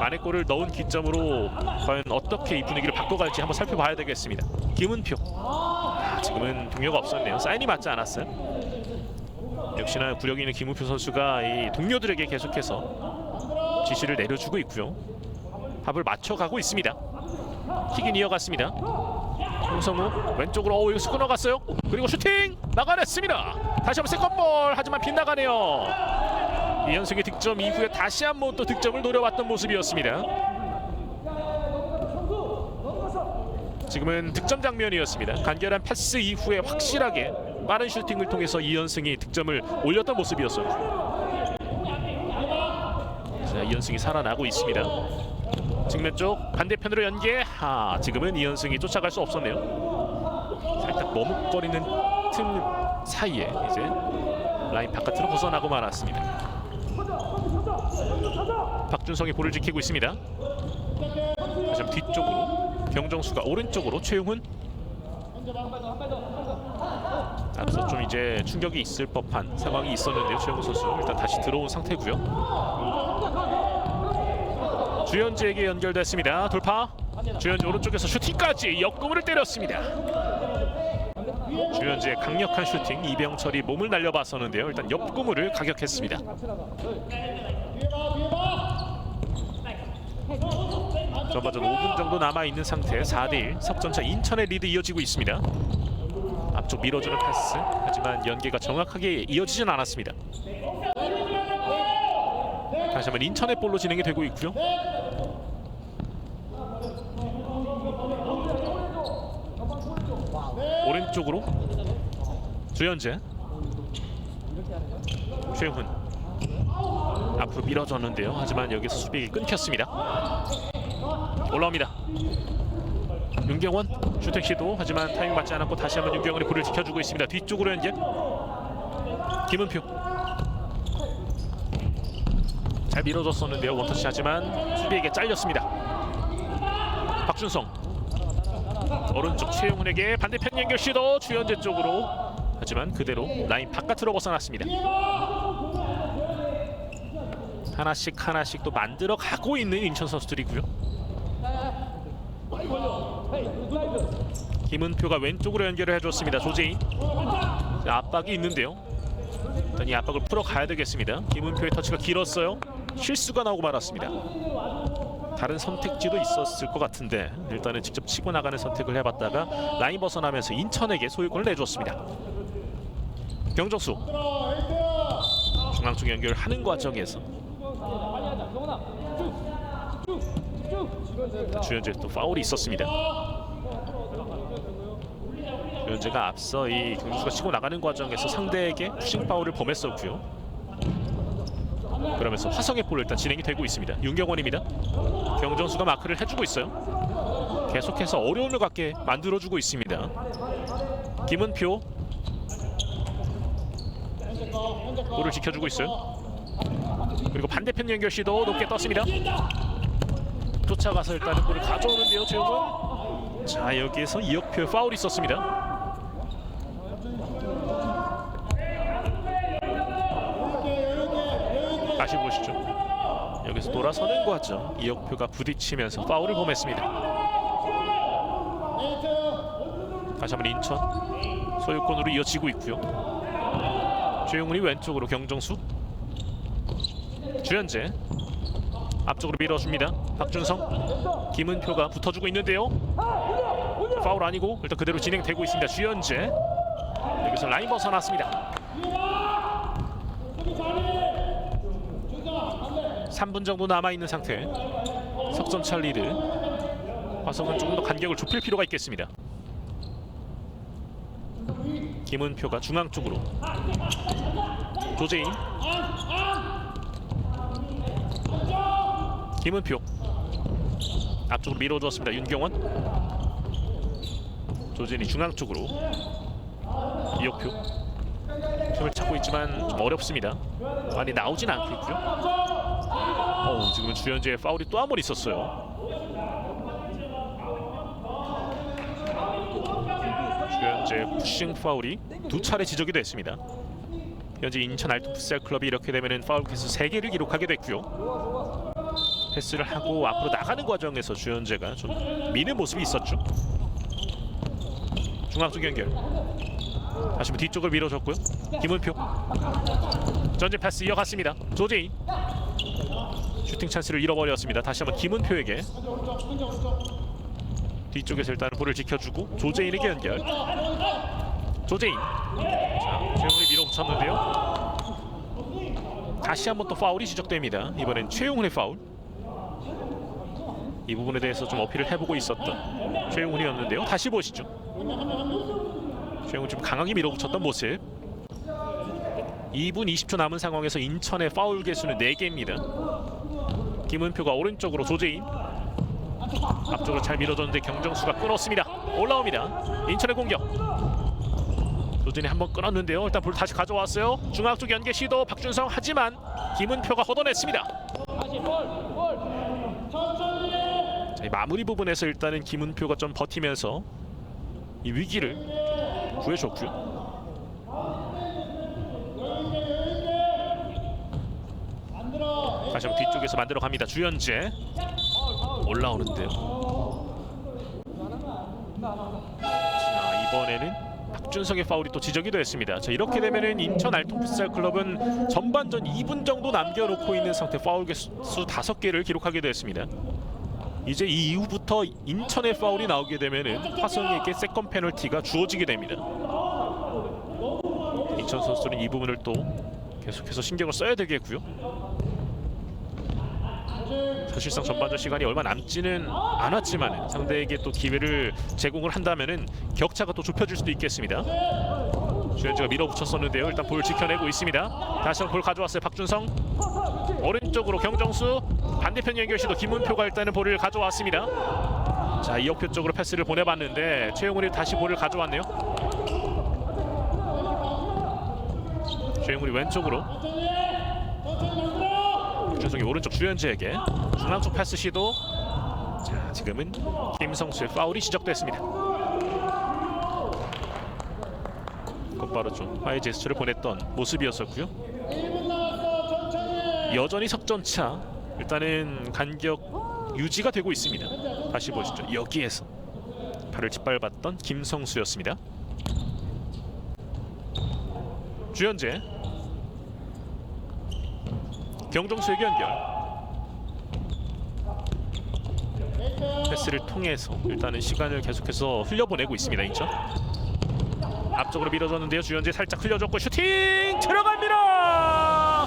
만회골을 넣은 기점으로 과연 어떻게 이 분위기를 바꿔갈지 한번 살펴봐야 되겠습니다. 김은표. 지금은 동료가 없었네요. 사인이 맞지 않았어요. 역시나 구력이 있는 김은표 선수가 이 동료들에게 계속해서 지시를 내려주고 있고요. 합을 맞춰가고 있습니다. 킥인 이어갔습니다. 홍성우 왼쪽으로 여기서 끊어갔어요. 그리고 슈팅 막아냈습니다. 다시 한번 세컨볼. 하지만 빗나가네요. 이현승의 득점 이후에 다시 한번 또 득점을 노려왔던 모습이었습니다. 지금은 득점 장면이었습니다. 간결한 패스 이후에 확실하게 빠른 슈팅을 통해서 이현승이 득점을 올렸던 모습이었어요. 자, 이현승이 살아나고 있습니다. 측면 쪽 반대편으로 연계. 지금은 이현승이 쫓아갈 수 없었네요. 살짝 머뭇거리는 틈 사이에 이제 라인 바깥으로 벗어나고 말았습니다. 박준성이 볼을 지키고 있습니다. 다시 한번 뒤쪽으로 경정수가 오른쪽으로 최용훈. 앞서 좀 이제 충격이 있을 법한 상황이 있었는데요. 최용훈 선수 일단 다시 들어온 상태고요. 주현재에게 연결됐습니다. 돌파. 주현재 오른쪽에서 슈팅까지 역공을 때렸습니다. 주현재의 강력한 슈팅. 이병철이 몸을 날려봤었는데요. 일단 옆구물을 가격했습니다. 전반전 5분 정도 남아있는 상태. 4대1 석점차 인천의 리드 이어지고 있습니다. 앞쪽 밀어주는 패스. 하지만 연계가 정확하게 이어지진 않았습니다. 다시 한번 인천의 볼로 진행이 되고 있고요. 오른쪽으로 주현재. 최훈 앞으로 밀어줬는데요. 하지만 여기서 수비가 끊겼습니다. 올라옵니다. 윤경원 슈팅 시도. 하지만 타이밍 맞지 않았고 다시 한번 윤경원이 볼을 지켜주고 있습니다. 뒤쪽으로 연계. 김은표 잘 밀어줬었는데요. 원터치. 하지만 수비에게 잘렸습니다. 박준성 오른쪽 최용훈에게 반대편 연결 시도. 주현재 쪽으로. 하지만 그대로 라인 바깥으로 벗어났습니다. 하나씩 하나씩 또 만들어 가고 있는 인천 선수들이고요. 김은표가 왼쪽으로 연결을 해줬습니다. 조재인. 압박이 있는데요. 일단 이 압박을 풀어가야 되겠습니다. 김은표의 터치가 길었어요. 실수가 나오고 말았습니다. 다른 선택지도 있었을 것 같은데 일단은 직접 치고 나가는 선택을 해봤다가 라인 벗어나면서 인천에게 소유권을 내줬습니다. 경정수 중앙 쪽 연결하는 과정에서 주현재 또 파울이 있었습니다. 주현재가 앞서 이 경정수가 치고 나가는 과정에서 상대에게 푸싱 파울을 범했었고요. 그러면서 화성의 볼로 일단 진행이 되고 있습니다. 윤경원입니다. 경정수가 마크를 해주고 있어요. 계속해서 어려움을 갖게 만들어주고 있습니다. 김은표 볼을 지켜주고 있어요. 그리고 반대편 연결 시도 높게 떴습니다. 쫓아가서 일단은 볼을 가져오는데요. 최용훈. 자, 여기에서 이혁표의 파울이 있었습니다. 다시 보시죠. 여기서 돌아서는 과정 이혁표가 부딪히면서 파울을 범했습니다. 다시 한번 인천 소유권으로 이어지고 있고요. 최용훈이 왼쪽으로 경정수, 주현재 앞쪽으로 밀어줍니다. 박준성, 김은표가 붙어주고 있는데요. 파울 아니고 일단 그대로 진행되고 있습니다. 주현재 여기서 라인 벗어났습니다. 3분 정도 남아있는 상태. 석점차 리드. 화성은 조금 더 간격을 좁힐 필요가 있겠습니다. 김은표가 중앙 쪽으로, 조재인, 김은표 앞쪽으로 밀어주었습니다. 윤경원, 조재인이 중앙 쪽으로, 이혁표 틈을 찾고 있지만 좀 어렵습니다. 많이 나오진 않고 있고요. 지금은 주현재의 파울이 또 한 번 있었어요. 주현재 푸싱 파울이 두 차례 지적이 됐습니다. 현재 인천 알토풋살 클럽이 이렇게 되면은 파울 개수 3개를 기록하게 됐고요. 패스를 하고 앞으로 나가는 과정에서 주현재가 좀 미는 모습이 있었죠. 중앙 쪽 연결. 다시 한번 뒤쪽을 밀어줬고요. 김은표 전진 패스 이어갔습니다. 조재인 슈팅 찬스를 잃어버렸습니다. 다시 한번 김은표에게 뒤쪽에서 일단 볼을 지켜주고 조재인에게 연결. 조재인, 자, 최용훈이 밀어붙였는데요. 다시 한번 또 파울이 지적됩니다. 이번엔 최용훈의 파울. 이 부분에 대해서 좀 어필을 해보고 있었던 최용훈이었는데요. 다시 보시죠. 최용훈 좀 강하게 밀어붙였던 모습. 2분 20초 남은 상황에서 인천의 파울 개수는 4개입니다. 김은표가 오른쪽으로, 조재인 앞쪽으로 잘 밀어줬는데 경정수가 끊었습니다. 올라옵니다. 인천의 공격. 조진이 한번 끊었는데요. 일단 볼 다시 가져왔어요. 중앙 쪽 연계 시도 박준성, 하지만 김은표가 걷어냈습니다. 자, 이 마무리 부분에서 일단은 김은표가 좀 버티면서 이 위기를 구해줬고요. 다시 한번 뒤쪽에서 만들어갑니다. 주현재 올라오는데요. 자, 이번에는 박준성의 파울이 또 지적이 됐습니다. 자, 이렇게 되면은 인천 알토풋살 클럽은 전반전 2분 정도 남겨놓고 있는 상태 파울 개수 5개를 기록하게 됐습니다. 이제 이 이후부터 인천의 파울이 나오게 되면은 화성에게 세컨 페널티가 주어지게 됩니다. 인천 선수들은 이 부분을 또 계속해서 신경을 써야 되겠고요. 사실상 전반전 시간이 얼마 남지는 않았지만 상대에게 또 기회를 제공을 한다면은 격차가 또 좁혀질 수도 있겠습니다. 주현재가 밀어붙였었는데요. 일단 볼 지켜내고 있습니다. 다시 한번 볼 가져왔어요. 박준성 오른쪽으로 경정수, 반대편 연결 시도 김은표가 일단은 볼을 가져왔습니다. 자, 이혁표 쪽으로 패스를 보내봤는데 최용훈이 다시 볼을 가져왔네요. 최용훈이 왼쪽으로, 주성이 오른쪽 주현재에게 중앙 쪽 패스 시도. 자, 지금은 김성수의 파울이 지적됐습니다. 곧바로 좀 화해 제스처를 보냈던 모습이었었고요. 여전히 석점차. 일단은 간격 유지가 되고 있습니다. 다시 보시죠. 여기에서 발을 짓밟았던 김성수였습니다. 주현재 경정수에게 연결. 패스를 통해서 일단은 시간을 계속해서 흘려보내고 있습니다. 인천. 앞쪽으로 밀어줬는데요. 주현재 살짝 흘려줬고 슈팅 들어갑니다.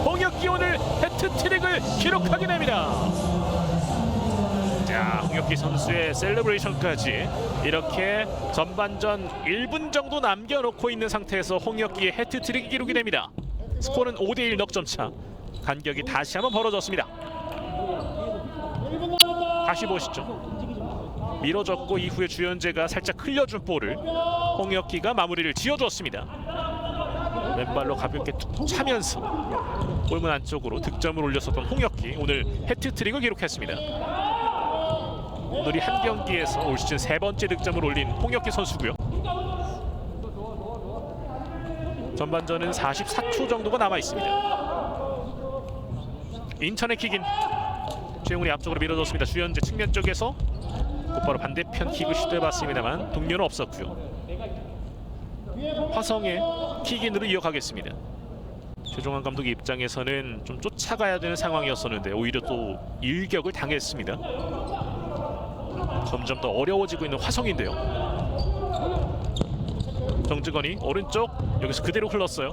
홍혁기 오늘 해트트릭을 기록하게 됩니다. 자, 홍혁기 선수의 셀러브레이션까지 이렇게 전반전 1분 정도 남겨놓고 있는 상태에서 홍혁기의 해트트릭이 기록이 됩니다. 스코어는 5대1 넉점차. 간격이 다시 한번 벌어졌습니다. 다시 보시죠. 밀어줬고 이후에 주현재가 살짝 흘려준 볼을 홍혁기가 마무리를 지어줬습니다. 왼발로 가볍게 툭 차면서 골문 안쪽으로 득점을 올렸었던 홍혁기, 오늘 해트트릭을 기록했습니다. 오늘이 한 경기에서 올 시즌 3번째 득점을 올린 홍혁기 선수고요. 전반전은 44초 정도가 남아 있습니다. 인천의 킥인. 최용훈이 앞쪽으로 밀어줬습니다. 주현재 측면 쪽에서 곧바로 반대편 킥을 시도해봤습니다만 동료는 없었고요. 화성의 킥인으로 이어가겠습니다. 최종환 감독의 입장에서는 좀 쫓아가야 되는 상황이었었는데 오히려 또 일격을 당했습니다. 점점 더 어려워지고 있는 화성인데요. 정직원이 오른쪽 여기서 그대로 흘렀어요.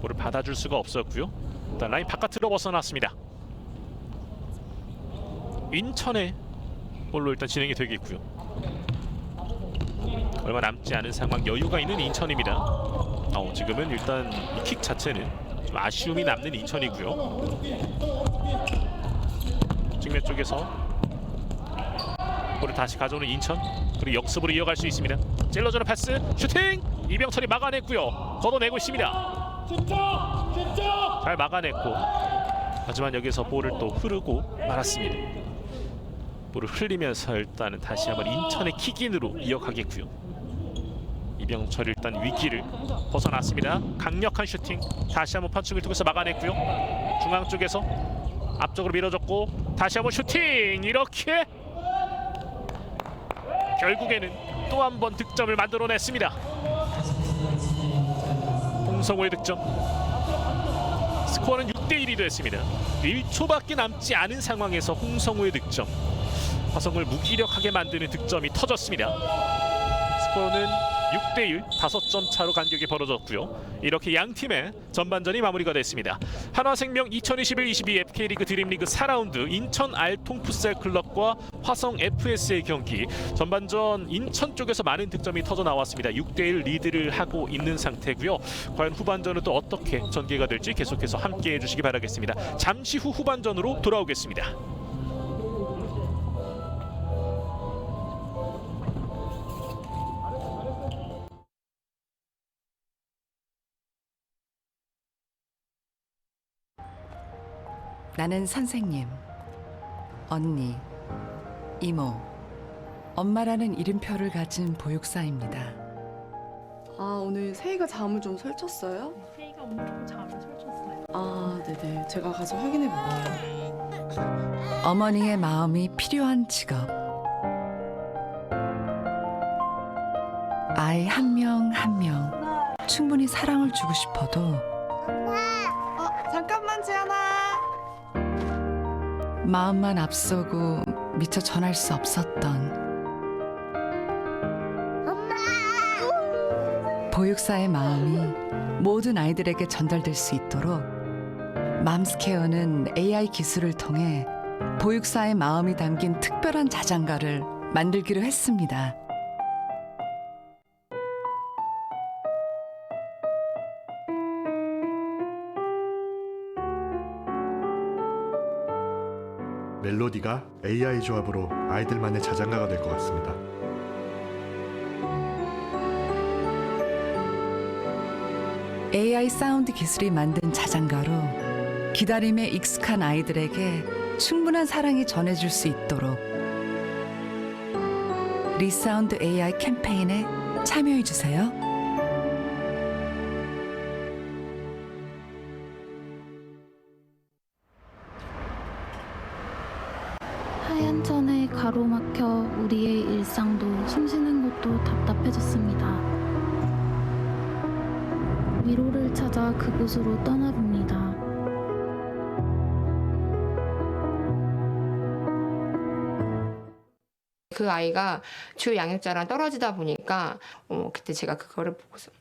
볼을 받아줄 수가 없었고요. 일단 라인 바깥으로 벗어났습니다. 인천의 볼로 일단 진행이 되겠고요. 얼마 남지 않은 상황, 여유가 있는 인천입니다. 지금은 일단 이 킥 자체는 좀 아쉬움이 남는 인천이고요. 측면 쪽에서 볼을 다시 가져오는 인천, 그리고 역습으로 이어갈 수 있습니다. 찔러주는 패스, 슈팅! 이병철이 막아냈고요. 걷어내고 있습니다. 잘 막아냈고, 하지만 여기서 볼을 또 흐르고 말았습니다. 볼을 흘리면서 일단은 다시 한번 인천의 킥인으로 이어가겠고요. 이병철 일단 위기를 벗어났습니다. 강력한 슈팅, 다시 한번 펀칭을 통해서 막아냈고요. 중앙 쪽에서 앞쪽으로 밀어줬고 다시 한번 슈팅! 이렇게 결국에는 또 한 번 득점을 만들어냈습니다. 홍성우의 득점. 스코어는 6대1이 됐습니다. 1초밖에 남지 않은 상황에서 홍성우의 득점. 화성을 무기력하게 만드는 득점이 터졌습니다. 스코어는 6대1, 5점 차로 간격이 벌어졌고요. 이렇게 양 팀의 전반전이 마무리가 됐습니다. 한화생명 2021-22 FK리그 드림리그 4라운드 인천 알통 풋살클럽과 화성 FS의 경기, 전반전 인천 쪽에서 많은 득점이 터져 나왔습니다. 6대1 리드를 하고 있는 상태고요. 과연 후반전은 또 어떻게 전개가 될지 계속해서 함께해 주시기 바라겠습니다. 잠시 후 후반전으로 돌아오겠습니다. 나는 선생님, 언니, 이모, 엄마라는 이름표를 가진 보육사입니다. 오늘 세희가 잠을 좀 설쳤어요? 세이가 엄청 잠을 설쳤어요. 네네. 제가 가서 확인해 볼게요. 어머니의 마음이 필요한 직업. 아이 한 명 한 명 충분히 사랑을 주고 싶어도 잠깐만, 지안아. 마음만 앞서고 미처 전할 수 없었던 보육사의 마음이 모든 아이들에게 전달될 수 있도록 맘스케어는 AI 기술을 통해 보육사의 마음이 담긴 특별한 자장가를 만들기로 했습니다. 멜로디가 AI 조합으로 아이들만의 자장가가 될 것 같습니다. AI 사운드 기술이 만든 자장가로 기다림에 익숙한 아이들에게 충분한 사랑이 전해질 수 있도록 리사운드 AI 캠페인에 참여해 주세요. 하얀 천에 가로막혀 우리의 일상도 숨쉬는 것도 답답해졌습니다. 위로를 찾아 그곳으로 떠나봅니다. 그 아이가 주 양육자랑 떨어지다 보니까 그때 제가 그거를 보고서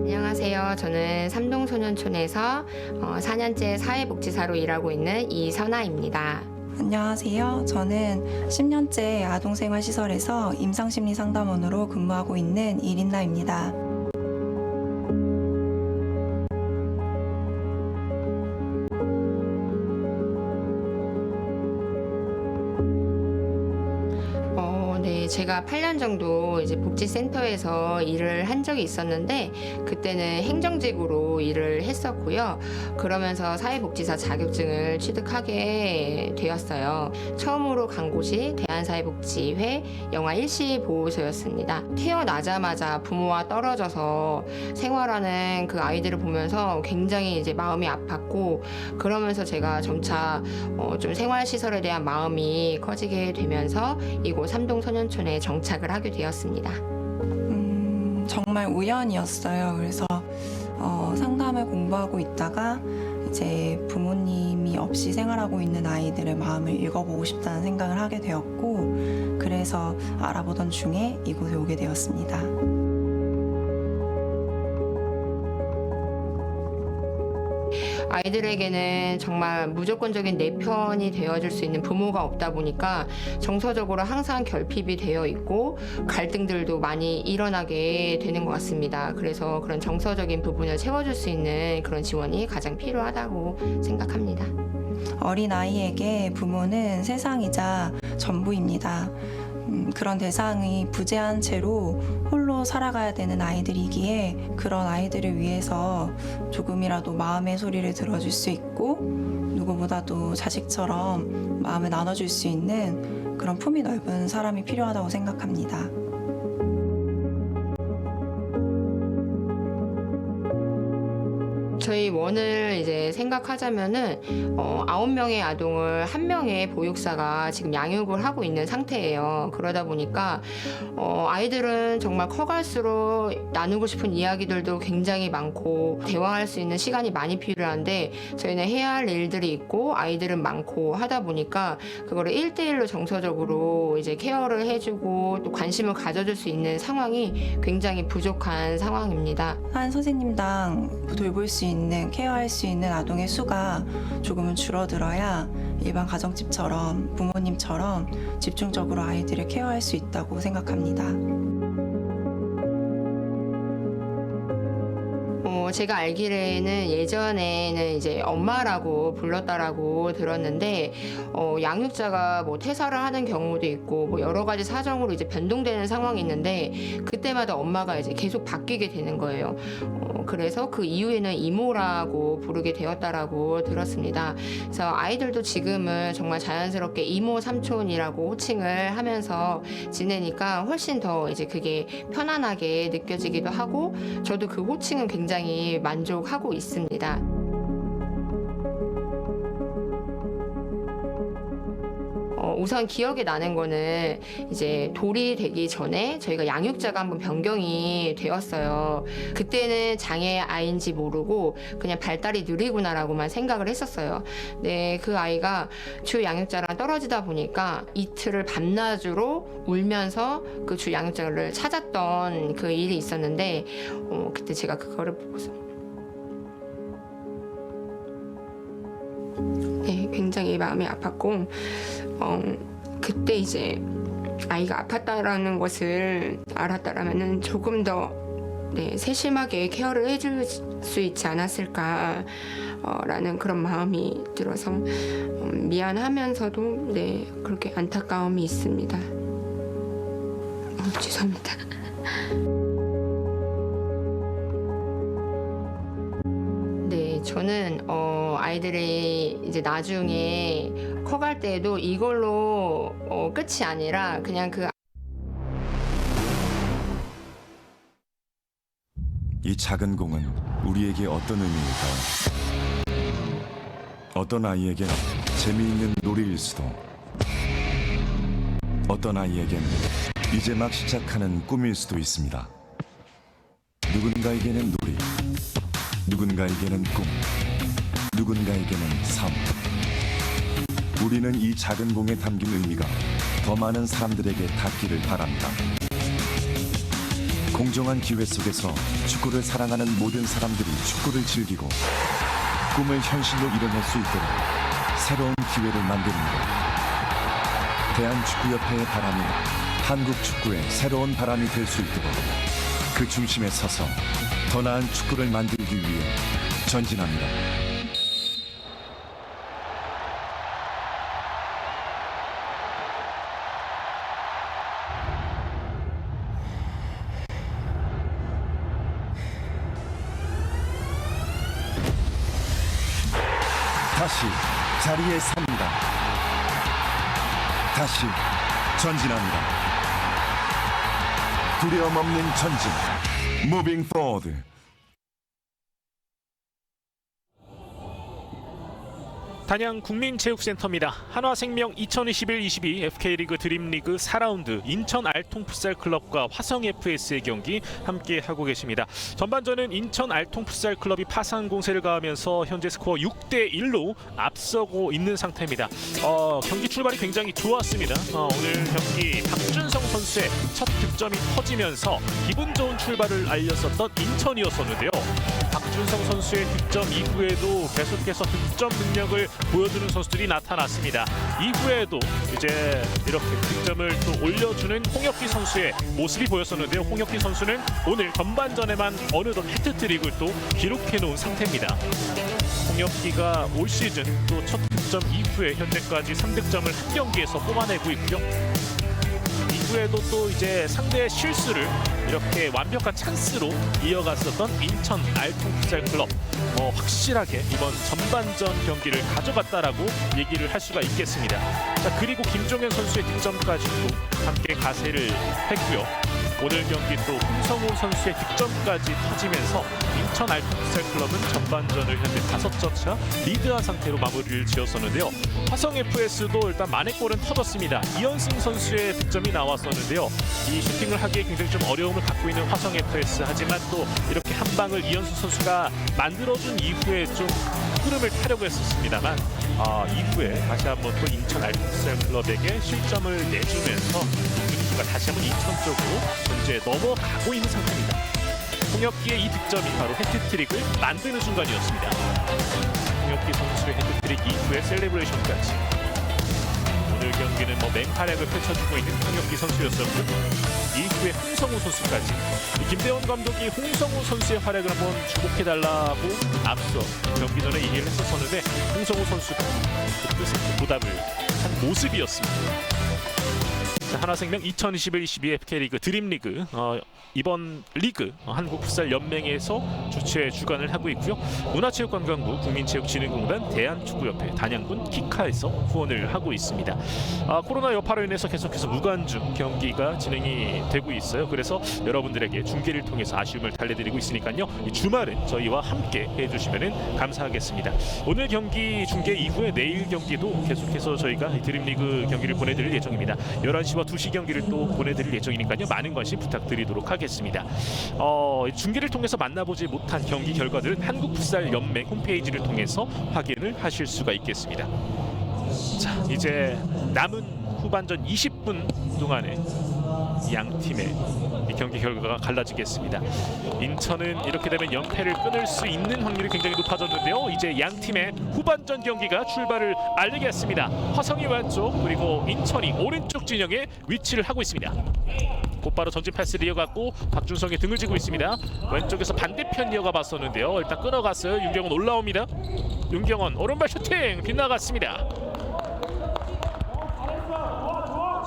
안녕하세요. 저는 삼동소년촌에서 4년째 사회복지사로 일하고 있는 이선아입니다. 안녕하세요. 저는 10년째 아동생활시설에서 임상심리상담원으로 근무하고 있는 이린나입니다. 네, 제가 8년 정도 이제 복지센터에서 일을 한 적이 있었는데 그때는 행정직으로 일을 했었고요. 그러면서 사회복지사 자격증을 취득하게 되었어요. 처음으로 간 곳이 대한사회복지회 영아 일시 보호소였습니다. 태어나자마자 부모와 떨어져서 생활하는 그 아이들을 보면서 굉장히 이제 마음이 아팠고 그러면서 제가 점차 좀 생활시설에 대한 마음이 커지게 되면서 이곳 삼동소년촌에 정착을 하게 되었습니다. 정말 우연이었어요. 그래서 상담을 공부하고 있다가 이제 부모님이 없이 생활하고 있는 아이들의 마음을 읽어보고 싶다는 생각을 하게 되었고 그래서 알아보던 중에 이곳에 오게 되었습니다. 아이들에게는 정말 무조건적인 내 편이 되어줄 수 있는 부모가 없다 보니까 정서적으로 항상 결핍이 되어 있고 갈등들도 많이 일어나게 되는 것 같습니다. 그래서 그런 정서적인 부분을 채워줄 수 있는 그런 지원이 가장 필요하다고 생각합니다. 어린아이에게 부모는 세상이자 전부입니다. 그런 대상이 부재한 채로 홀로 살아가야 되는 아이들이기에 그런 아이들을 위해서 조금이라도 마음의 소리를 들어줄 수 있고 누구보다도 자식처럼 마음을 나눠줄 수 있는 그런 품이 넓은 사람이 필요하다고 생각합니다. 저희 원을 이제 생각하자면은 9명의 아동을 1명의 보육사가 지금 양육을 하고 있는 상태예요. 그러다 보니까 아이들은 정말 커갈수록 나누고 싶은 이야기들도 굉장히 많고 대화할 수 있는 시간이 많이 필요한데 저희는 해야 할 일들이 있고 아이들은 많고 하다 보니까 그거를 1대1로 정서적으로 이제 케어를 해주고 또 관심을 가져줄 수 있는 상황이 굉장히 부족한 상황입니다. 한 선생님당 돌볼 수 있는 케어할 수 있는 아동의 수가 조금은 줄어들어야 일반 가정집처럼 부모님처럼 집중적으로 아이들을 케어할 수 있다고 생각합니다. 제가 알기로는 예전에는 이제 엄마라고 불렀다라고 들었는데 양육자가 뭐 퇴사를 하는 경우도 있고 뭐 여러 가지 사정으로 이제 변동되는 상황이 있는데 그때마다 엄마가 이제 계속 바뀌게 되는 거예요. 그래서 그 이후에는 이모라고 부르게 되었다라고 들었습니다. 그래서 아이들도 지금은 정말 자연스럽게 이모 삼촌이라고 호칭을 하면서 지내니까 훨씬 더 이제 그게 편안하게 느껴지기도 하고 저도 그 호칭은 굉장히 만족하고 있습니다. 우선 기억에 나는 거는 이제 돌이 되기 전에 저희가 양육자가 한번 변경이 되었어요. 그때는 장애 아이인지 모르고 그냥 발달이 느리구나라고만 생각을 했었어요. 네, 그 아이가 주 양육자랑 떨어지다 보니까 이틀을 밤낮으로 울면서 그 주 양육자를 찾았던 그 일이 있었는데 그때 제가 그거를 보고서 네, 굉장히 마음이 아팠고 그때 이제 아이가 아팠다라는 것을 알았다라면은 조금 더 세심하게 케어를 해줄 수 있지 않았을까라는 그런 마음이 들어서 미안하면서도 그렇게 안타까움이 있습니다. 죄송합니다. 저는 아이들이 이제 나중에 커갈 때에도 이걸로 끝이 아니라 그냥 그 이 작은 공은 우리에게 어떤 의미일까요? 어떤 아이에겐 재미있는 놀이일 수도, 어떤 아이에겐 이제 막 시작하는 꿈일 수도 있습니다. 누군가에게는 놀이, 누군가에게는 꿈, 누군가에게는 삶. 우리는 이 작은 공에 담긴 의미가 더 많은 사람들에게 닿기를 바랍니다. 공정한 기회 속에서 축구를 사랑하는 모든 사람들이 축구를 즐기고 꿈을 현실로 이뤄낼 수 있도록 새로운 기회를 만드는 것. 대한축구협회의 바람이 한국 축구의 새로운 바람이 될 수 있도록 그 중심에 서서 더 나은 축구를 만들기 위해 전진합니다. 다시 자리에 섭니다. 다시 전진합니다. 두려움 없는 전진. Moving forward. 단양 국민체육센터입니다. 한화생명 2021-22 FK리그 드림리그 4라운드 인천 알통풋살클럽과 화성FS의 경기 함께 하고 계십니다. 전반전은 인천 알통풋살클럽이 파상 공세를 가하면서 현재 스코어 6대1로 앞서고 있는 상태입니다. 경기 출발이 굉장히 좋았습니다. 오늘 경기 박준성 선수의 첫 득점이 터지면서 기분 좋은 출발을 알렸었던 인천이었었는데요. 박준성 선수의 득점 이후에도 계속해서 득점 능력을 보여주는 선수들이 나타났습니다. 이후에도 이제 이렇게 득점을 또 올려주는 홍혁기 선수의 모습이 보였었는데요. 홍혁기 선수는 오늘 전반전에만 어느덧 해트트릭을 또 기록해 놓은 상태입니다. 홍혁기가 올 시즌 또 첫 득점 이후에 현재까지 3득점을 한 경기에서 뽑아내고 있고요. 이후에도 또 이제 상대의 실수를 이렇게 완벽한 찬스로 이어갔었던 인천 알통풋살클럽, 확실하게 이번 전반전 경기를 가져갔다라고 얘기를 할 수가 있겠습니다. 자, 그리고 김종현 선수의 득점까지도 함께 가세를 했고요. 오늘 경기 또 홍성우 선수의 득점까지 터지면서 인천 알통풋살클럽은 전반전을 현재 5점 차 리드한 상태로 마무리를 지었었는데요. 화성FS도 일단 만회골은 터졌습니다. 이현승 선수의 득점이 나왔었는데요. 이 슈팅을 하기에 굉장히 좀 어려움을 갖고 있는 화성FS, 하지만 또 이렇게 한 방을 이현승 선수가 만들어준 이후에 좀 흐름을 타려고 했었습니다만 이후에 다시 한번 또 인천 알통풋살클럽에게 실점을 내주면서 분위기가 다시 한번 인천 쪽으로 현재 넘어가고 있는 상태입니다. 홍혁기의 이 득점이 바로 해트트릭을 만드는 순간이었습니다. 홍혁기 선수의 해트트릭 이후에 셀레브레이션까지. 오늘 경기는 맹활약을 펼쳐주고 있는 홍혁기 선수였었고, 이후에 홍성우 선수까지. 김대원 감독이 홍성우 선수의 활약을 한번 주목해달라고 앞서 경기 전에 얘기를 했었었는데, 홍성우 선수가 그 뜻에 보답을 한 모습이었습니다. 한화생명 2021-22 FK리그 드림리그, 이번 리그 한국풋살연맹에서 주최 주관을 하고 있고요. 문화체육관광부, 국민체육진흥공단, 대한축구협회, 단양군 키카에서 후원을 하고 있습니다. 코로나 여파로 인해서 계속해서 무관중 경기가 진행이 되고 있어요. 그래서 여러분들에게 중계를 통해서 아쉬움을 달래드리고 있으니까요. 이 주말은 저희와 함께 해주시면 감사하겠습니다. 오늘 경기 중계 이후에 내일 경기도 계속해서 저희가 이 드림리그 경기를 보내드릴 예정입니다. 11시와 2시 경기를 또 보내드릴 예정이니까요. 많은 관심 부탁드리도록 하겠습니다. 중계를 통해서 만나보지 못한 경기 결과들은 한국풋살연맹 홈페이지를 통해서 확인을 하실 수가 있겠습니다. 자, 이제 남은 후반전 20분 동안에 양 팀의 경기 결과가 갈라지겠습니다. 인천은 이렇게 되면 연패를 끊을 수 있는 확률이 굉장히 높아졌는데요. 이제 양 팀의 후반전 경기가 출발을 알리겠습니다. 화성이 왼쪽, 그리고 인천이 오른쪽 진영에 위치를 하고 있습니다. 곧바로 전진 패스를 이어갔고 박준성이 등을 지고 있습니다. 왼쪽에서 반대편 이어가 봤었는데요. 일단 끊어갔어요. 윤경원 올라옵니다. 윤경원 오른발 슈팅 빗나갔습니다.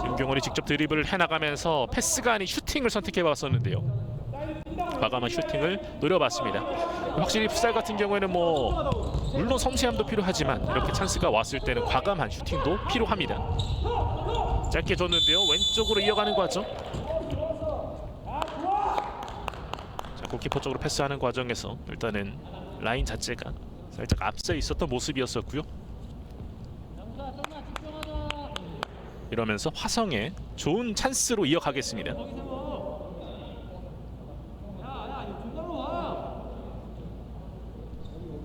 윤경원이 직접 드리블을 해나가면서 패스가 아닌 슈팅을 선택해봤었는데요. 과감한 슈팅을 노려봤습니다. 확실히 풋살 같은 경우에는 물론 섬세함도 필요하지만 이렇게 찬스가 왔을 때는 과감한 슈팅도 필요합니다. 짧게 줬는데요. 왼쪽으로 이어가는 과정. 자, 골키퍼 쪽으로 패스하는 과정에서 일단은 라인 자체가 살짝 앞서 있었던 모습이었었고요. 이러면서 화성의 좋은 찬스로 이어가겠습니다.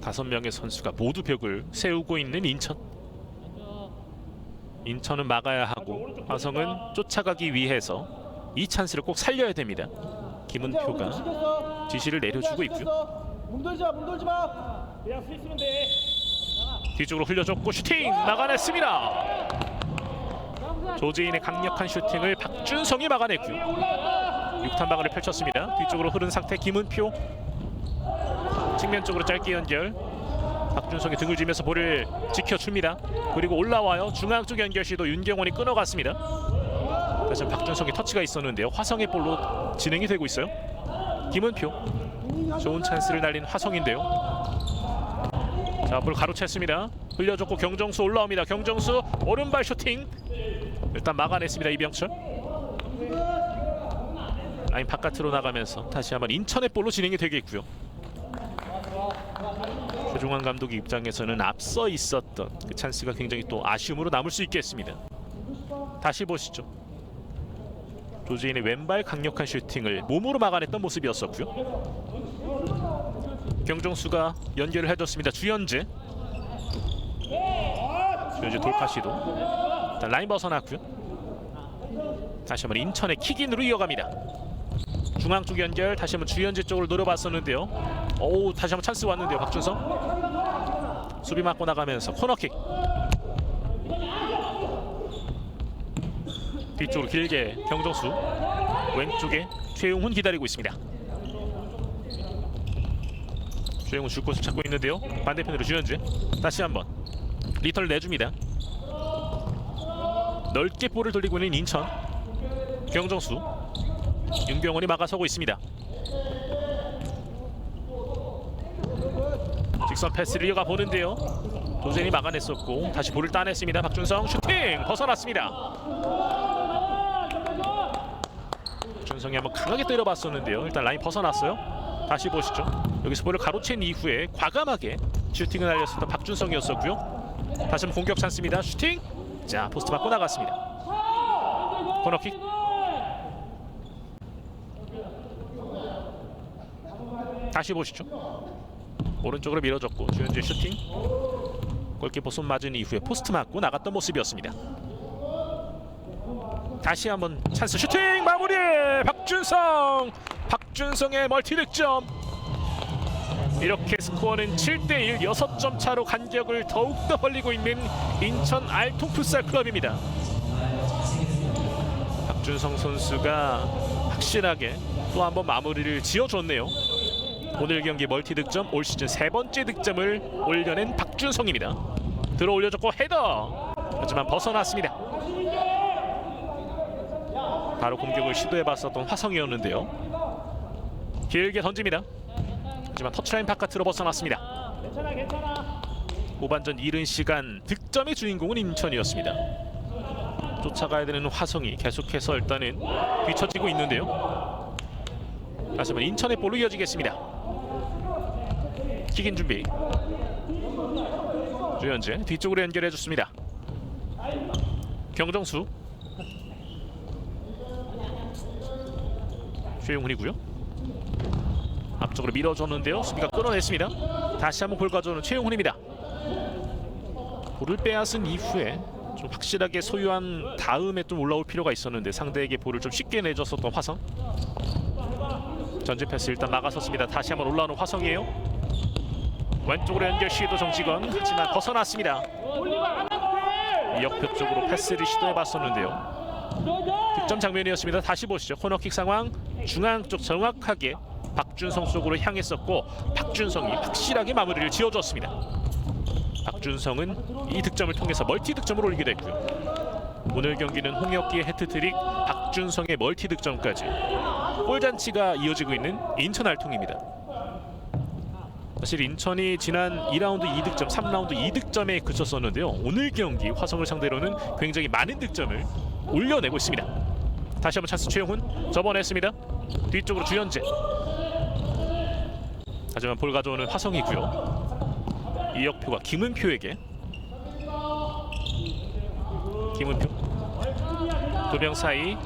다섯 명의 선수가 모두 벽을 세우고 있는 인천. 인천은 막아야 하고 화성은 쫓아가기 위해서 이 찬스를 꼭 살려야 됩니다. 김은표가 지시를 내려주고 있고요. 뒤쪽으로 흘려줬고 슈팅 막아냈습니다. 조재인의 강력한 슈팅을 박준성이 막아냈고요. 6탄 방어를 펼쳤습니다. 뒤쪽으로 흐른 상태 김은표 측면 쪽으로 짧게 연결. 박준성이 등을 지면서 볼을 지켜줍니다. 그리고 올라와요. 중앙 쪽 연결 시도 윤경원이 끊어갔습니다. 다시 한번 박준성의 터치가 있었는데요. 화성의 볼로 진행이 되고 있어요. 김은표 좋은 찬스를 날린 화성인데요. 자, 볼 가로챘습니다. 흘려줬고 경정수 올라옵니다. 경정수 오른발 슈팅 일단 막아냈습니다. 이병철 라인 바깥으로 나가면서 다시 한번 인천의 볼로 진행이 되겠고요. 최종환 감독의 입장에서는 앞서 있었던 그 찬스가 굉장히 또 아쉬움으로 남을 수 있겠습니다. 다시 보시죠. 조재인의 왼발 강력한 슈팅을 몸으로 막아냈던 모습이었었고요. 경정수가 연결을 해줬습니다. 주현재 돌파 시도 일단 라인 벗어났고요. 다시 한번 인천의 킥인으로 이어갑니다. 중앙 쪽 연결 다시 한번 주현재 쪽으로 노려봤었는데요. 오, 다시 한번 찬스 왔는데요. 박준성 수비 맞고 나가면서 코너킥 뒤쪽으로 길게 경정수 왼쪽에 최용훈 기다리고 있습니다. 최용훈 줄 곳을 찾고 있는데요. 반대편으로 주현재 다시 한번 리턴을 내줍니다. 넓게 볼을 돌리고 있는 인천. 경정수 윤경원이 막아서고 있습니다. 직선 패스를 이어가 보는데요. 조재인이 막아냈었고 다시 볼을 따냈습니다. 박준성 슈팅 벗어났습니다. 박준성이 한번 강하게 때려봤었는데요. 일단 라인 벗어났어요. 다시 보시죠. 여기서 볼을 가로챈 이후에 과감하게 슈팅을 날렸었던 박준성이었었고요. 다시 한번 공격 찬스입니다. 슈팅. 자, 포스트 맞고 나갔습니다. 코너킥. 다시 보시죠. 오른쪽으로 밀어줬고 주현재 슈팅. 골키퍼 손 맞은 이후에 포스트 맞고 나갔던 모습이었습니다. 다시 한번 찬스 슈팅 마무리. 박준성의 멀티 득점. 이렇게 스코어는 7대1 6점 차로 간격을 더욱더 벌리고 있는 인천 알통 풋살 클럽입니다. 박준성 선수가 확실하게 또 한번 마무리를 지어줬네요. 오늘 경기 멀티 득점 올 시즌 3번째 득점을 올려낸 박준성입니다. 들어 올려줬고 헤더 하지만 벗어났습니다. 바로 공격을 시도해봤었던 화성이었는데요. 길게 던집니다. 하지만 터치라인 바깥으로 벗어났습니다. 후반전 이른 시간 득점의 주인공은 인천이었습니다. 쫓아가야 되는 화성이 계속해서 일단은 뒤처지고 있는데요. 다시 한번 인천의 볼로 이어지겠습니다. 킥인 준비. 주현재 뒤쪽으로 연결해줬습니다. 경정수 최용훈이고요. 앞쪽으로 밀어줬는데요. 수비가 끊어냈습니다. 다시 한번 볼 가져오는 최용훈입니다. 볼을 빼앗은 이후에 좀 확실하게 소유한 다음에 좀 올라올 필요가 있었는데 상대에게 볼을 좀 쉽게 내줬었던 화성. 전진 패스 일단 막아섰습니다. 다시 한번 올라오는 화성이에요. 왼쪽으로 연결 시도 정직원 하지만 벗어났습니다. 역벽 쪽으로 패스를 시도해봤었는데요. 득점 장면이었습니다. 다시 보시죠. 코너킥 상황 중앙 쪽 정확하게 박준성 쪽으로 향했었고 박준성이 확실하게 마무리를 지어줬습니다. 박준성은 이 득점을 통해서 멀티 득점을 올리게 됐고요. 오늘 경기는 홍혁기의 해트트릭, 박준성의 멀티 득점까지 골잔치가 이어지고 있는 인천 알통입니다. 사실 인천이 지난 2라운드 2득점, 3라운드 2득점에 그쳤었는데요. 오늘 경기 화성을 상대로는 굉장히 많은 득점을 올려내고 있습니다. 다시 한번 찬스 최용훈 접어냈습니다. 뒤쪽으로 주현재 하지만 볼 가져오는 화성이고요. 이혁표가 김은표에게. 김은표 두 명 사이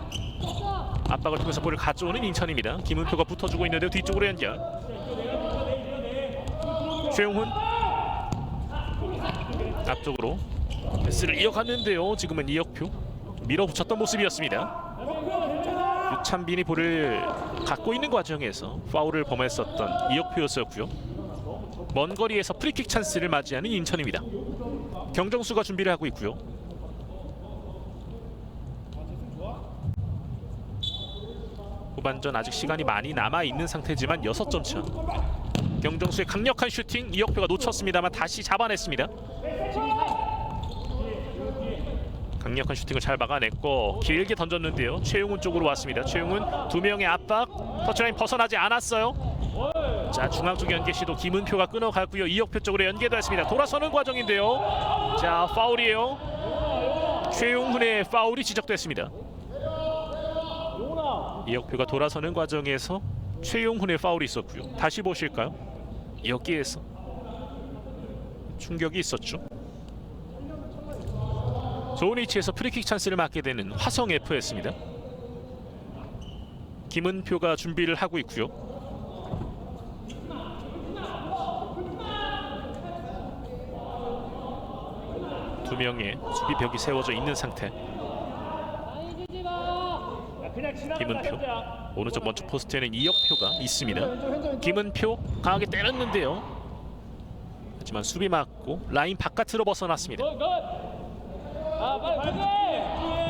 압박을 통해서 볼을 가져오는 인천입니다. 김은표가 붙어주고 있는데 뒤쪽으로 연결. 최용훈 앞쪽으로 패스를 이어갔는데요. 지금은 이혁표 밀어붙였던 모습이었습니다. 유찬빈이 볼을 갖고 있는 과정에서 파울을 범했었던 이혁표였었고요. 먼 거리에서 프리킥 찬스를 맞이하는 인천입니다. 경정수가 준비를 하고 있고요. 후반전 아직 시간이 많이 남아있는 상태지만 6점 차. 경정수의 강력한 슈팅, 이혁표가 놓쳤습니다만 다시 잡아냈습니다. 강력한 슈팅을 잘 막아냈고 길게 던졌는데요. 최용훈 쪽으로 왔습니다. 최용훈 두 명의 압박, 터치라인 벗어나지 않았어요. 자, 중앙 쪽 연계 시도 김은표가 끊어갔고요. 이혁표 쪽으로 연계됐습니다. 돌아서는 과정인데요. 자, 파울이에요. 최용훈의 파울이 지적됐습니다. 이혁표가 돌아서는 과정에서 최용훈의 파울이 있었고요. 다시 보실까요? 여기에서 충격이 있었죠. 좋은 위치에서 프리킥 찬스를 맞게 되는 화성 F였습니다. 김은표가 준비를 하고 있고요. 두 명의 수비벽이 세워져 있는 상태. 김은표 오른쪽 먼저 포스트에는 이혁표가 있습니다. 김은표 강하게 때렸는데요. 하지만 수비 맞고 라인 바깥으로 벗어났습니다.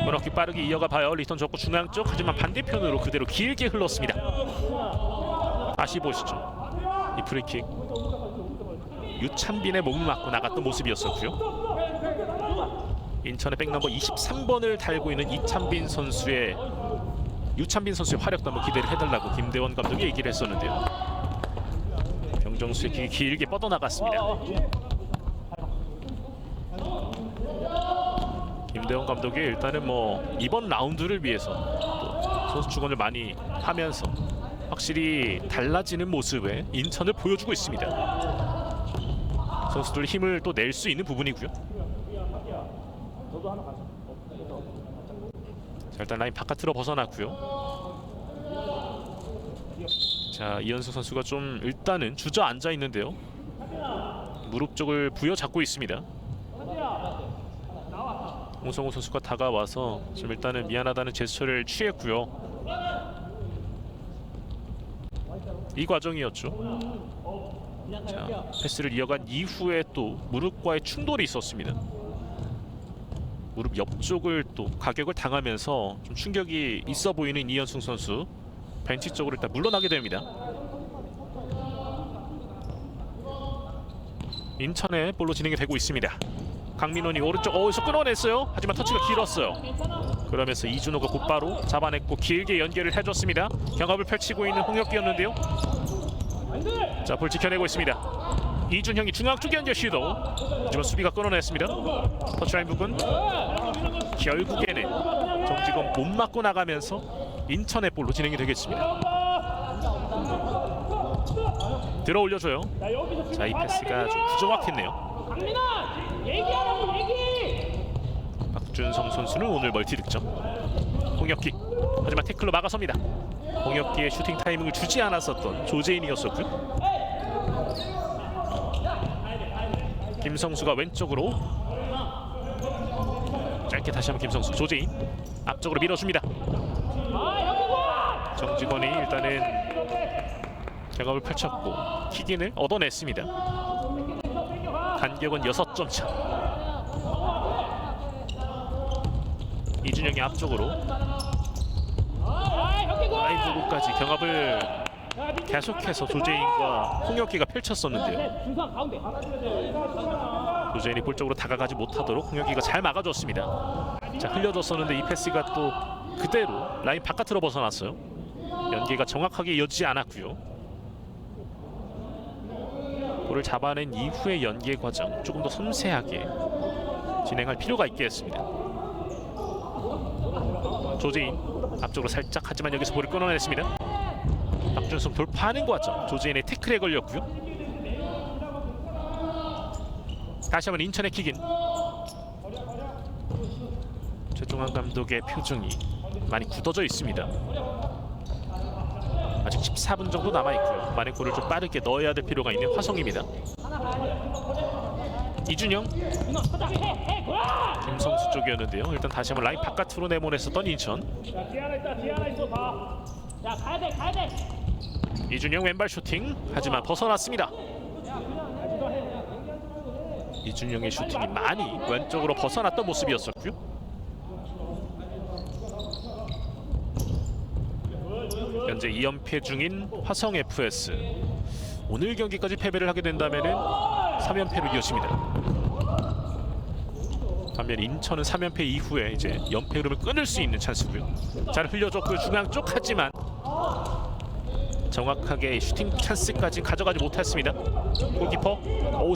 코너킥 빠르게 이어가 봐요. 리턴 줬고 중앙 쪽, 하지만 반대편으로 그대로 길게 흘렀습니다. 다시 보시죠. 이 프리킥 유찬빈의 몸을 맞고 나갔던 모습이었었고요. 인천의 백넘버 23번을 달고 있는 유찬빈 선수의 활약도 한번 기대를 해달라고 김대원 감독이 얘기를 했었는데요. 경정수의 길게 뻗어나갔습니다. 김대원 감독이 일단은 이번 라운드를 위해서 또 선수 충원을 많이 하면서 확실히 달라지는 모습에 인천을 보여주고 있습니다. 선수들 힘을 또 낼 수 있는 부분이고요. 자, 일단 라인 바깥으로 벗어났고요. 자, 이현수 선수가 좀 일단은 주저앉아 있는데요. 무릎 쪽을 부여잡고 있습니다. 홍성호 선수가 다가와서 지금 일단은 미안하다는 제스처를 취했고요. 이 과정이었죠. 자, 패스를 이어간 이후에 또 무릎과의 충돌이 있었습니다. 무릎 옆쪽을 또 가격을 당하면서 좀 충격이 있어 보이는 이현승 선수, 벤치 쪽으로 일단 물러나게 됩니다. 인천의 볼로 진행이 되고 있습니다. 강민원이 오른쪽 어디서 끊어냈어요. 하지만 터치가 길었어요. 그러면서 이준호가 곧바로 잡아냈고 길게 연결을 해줬습니다. 경합을 펼치고 있는 홍혁기였는데요. 자, 볼 지켜내고 있습니다. 이준형이 중앙 쪽 연결 시도, 하지만 수비가 끊어냈습니다. 터치라인 부분 결국에는 정지건 못 맞고 나가면서 인천의 볼로 진행이 되겠습니다. 들어 올려줘요. 자, 이 패스가 좀 부정확했네요. 박준성 선수는 오늘 멀티 득점. 홍혁기, 하지만 태클로 막아섭니다. 홍혁기의 슈팅 타이밍을 주지 않았었던 조재인이었었고요. 김성수가 왼쪽으로 짧게 다시 한번 김성수, 조재인 앞쪽으로 밀어줍니다. 정직원이 일단은 경합을 펼쳤고 킥인을 얻어냈습니다. 간격은 6점 차. 이준영이 앞쪽으로 라인 부분까지 경합을 계속해서 조재인과 홍혁기가 펼쳤었는데요. 조재인이 볼 쪽으로 다가가지 못하도록 홍혁기가 잘 막아줬습니다. 자, 흘려줬었는데 이 패스가 또 그대로 라인 바깥으로 벗어났어요. 연계가 정확하게 이어지지 않았고요. 볼을 잡아낸 이후의 연계 과정 조금 더 섬세하게 진행할 필요가 있겠습니다. 조재인 앞쪽으로 살짝, 하지만 여기서 볼을 끊어냈습니다. 박준성 돌파하는 과정 조재인의 태클에 걸렸고요. 다시 한번 인천의 킥인. 최종환 감독의 표정이 많이 굳어져 있습니다. 아직 14분 정도 남아있고요. 만의 골을 좀 빠르게 넣어야 될 필요가 있는 화성입니다. 이준영, 김성수 쪽이었는데요. 일단 다시 한번 라인 바깥으로 내보냈었던 인천. 이준영 왼발 슈팅, 하지만 벗어났습니다. 이준영의 슈팅이 많이 왼쪽으로 벗어났던 모습이었었고요. 현재 2연패 중인 화성 FS. 오늘 경기까지 패배를 하게 된다면은 3연패로 이어집니다. 반면 인천은 3연패 이후에 이제 연패 흐름을 끊을 수 있는 찬스고요. 잘 흘려줬고 중앙 쪽 하지만 정확하게 슈팅 찬스까지 가져가지 못했습니다. 골키퍼.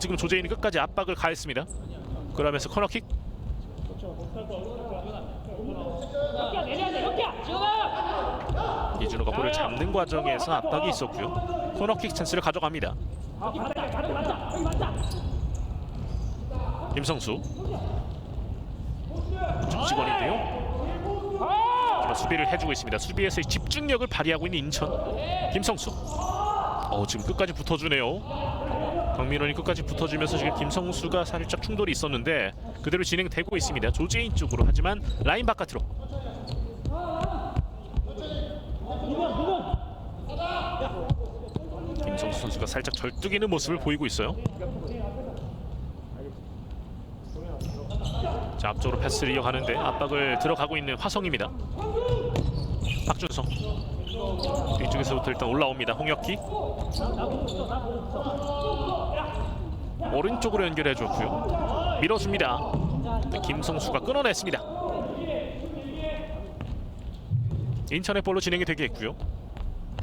지금 조재인이 끝까지 압박을 가했습니다. 그러면서 코너킥. 이준호가 볼을 잡는 과정에서 압박이 있었고요. 코너킥 찬스를 가져갑니다. 김성수. 정직원인데요. 수비를 해주고 있습니다. 수비에서의 집중력을 발휘하고 있는 인천. 김성수. 지금 끝까지 붙어주네요. 박민원이 끝까지 붙어주면서 지금 김성수가 살짝 충돌이 있었는데 그대로 진행되고 있습니다. 조재인 쪽으로. 하지만 라인 바깥으로. 김성수 선수가 살짝 절뚝이는 모습을 보이고 있어요. 자, 앞쪽으로 패스를 이어가는데 압박을 들어가고 있는 화성입니다. 박준성. 뒤쪽에서부터 일단 올라옵니다. 홍혁기. 오른쪽으로 연결해줬고요. 밀어줍니다. 김성수가 끊어냈습니다. 인천의 볼로 진행이 되겠고요.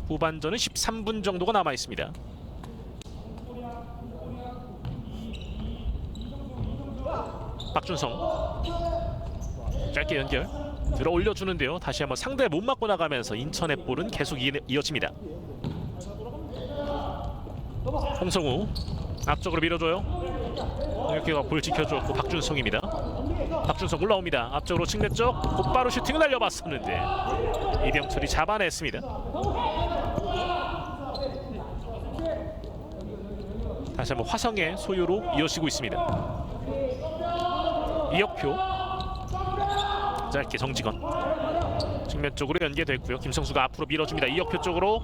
후반전은 13분 정도가 남아있습니다. 박준성 짧게 연결 들어 올려주는데요. 다시 한번 상대 못 맞고 나가면서 인천의 볼은 계속 이어집니다. 홍성우 앞쪽으로 밀어줘요. 이렇게 볼 지켜줬고 박준성입니다. 박준성 올라옵니다. 앞쪽으로 측면 쪽 곧바로 슈팅을 날려봤었는데 이병철이 잡아냈습니다. 다시 한번 화성의 소유로 이어지고 있습니다. 이혁표. 짧게 정직원. 측면 쪽으로 연계됐고요. 김성수가 앞으로 밀어줍니다. 이혁표 쪽으로.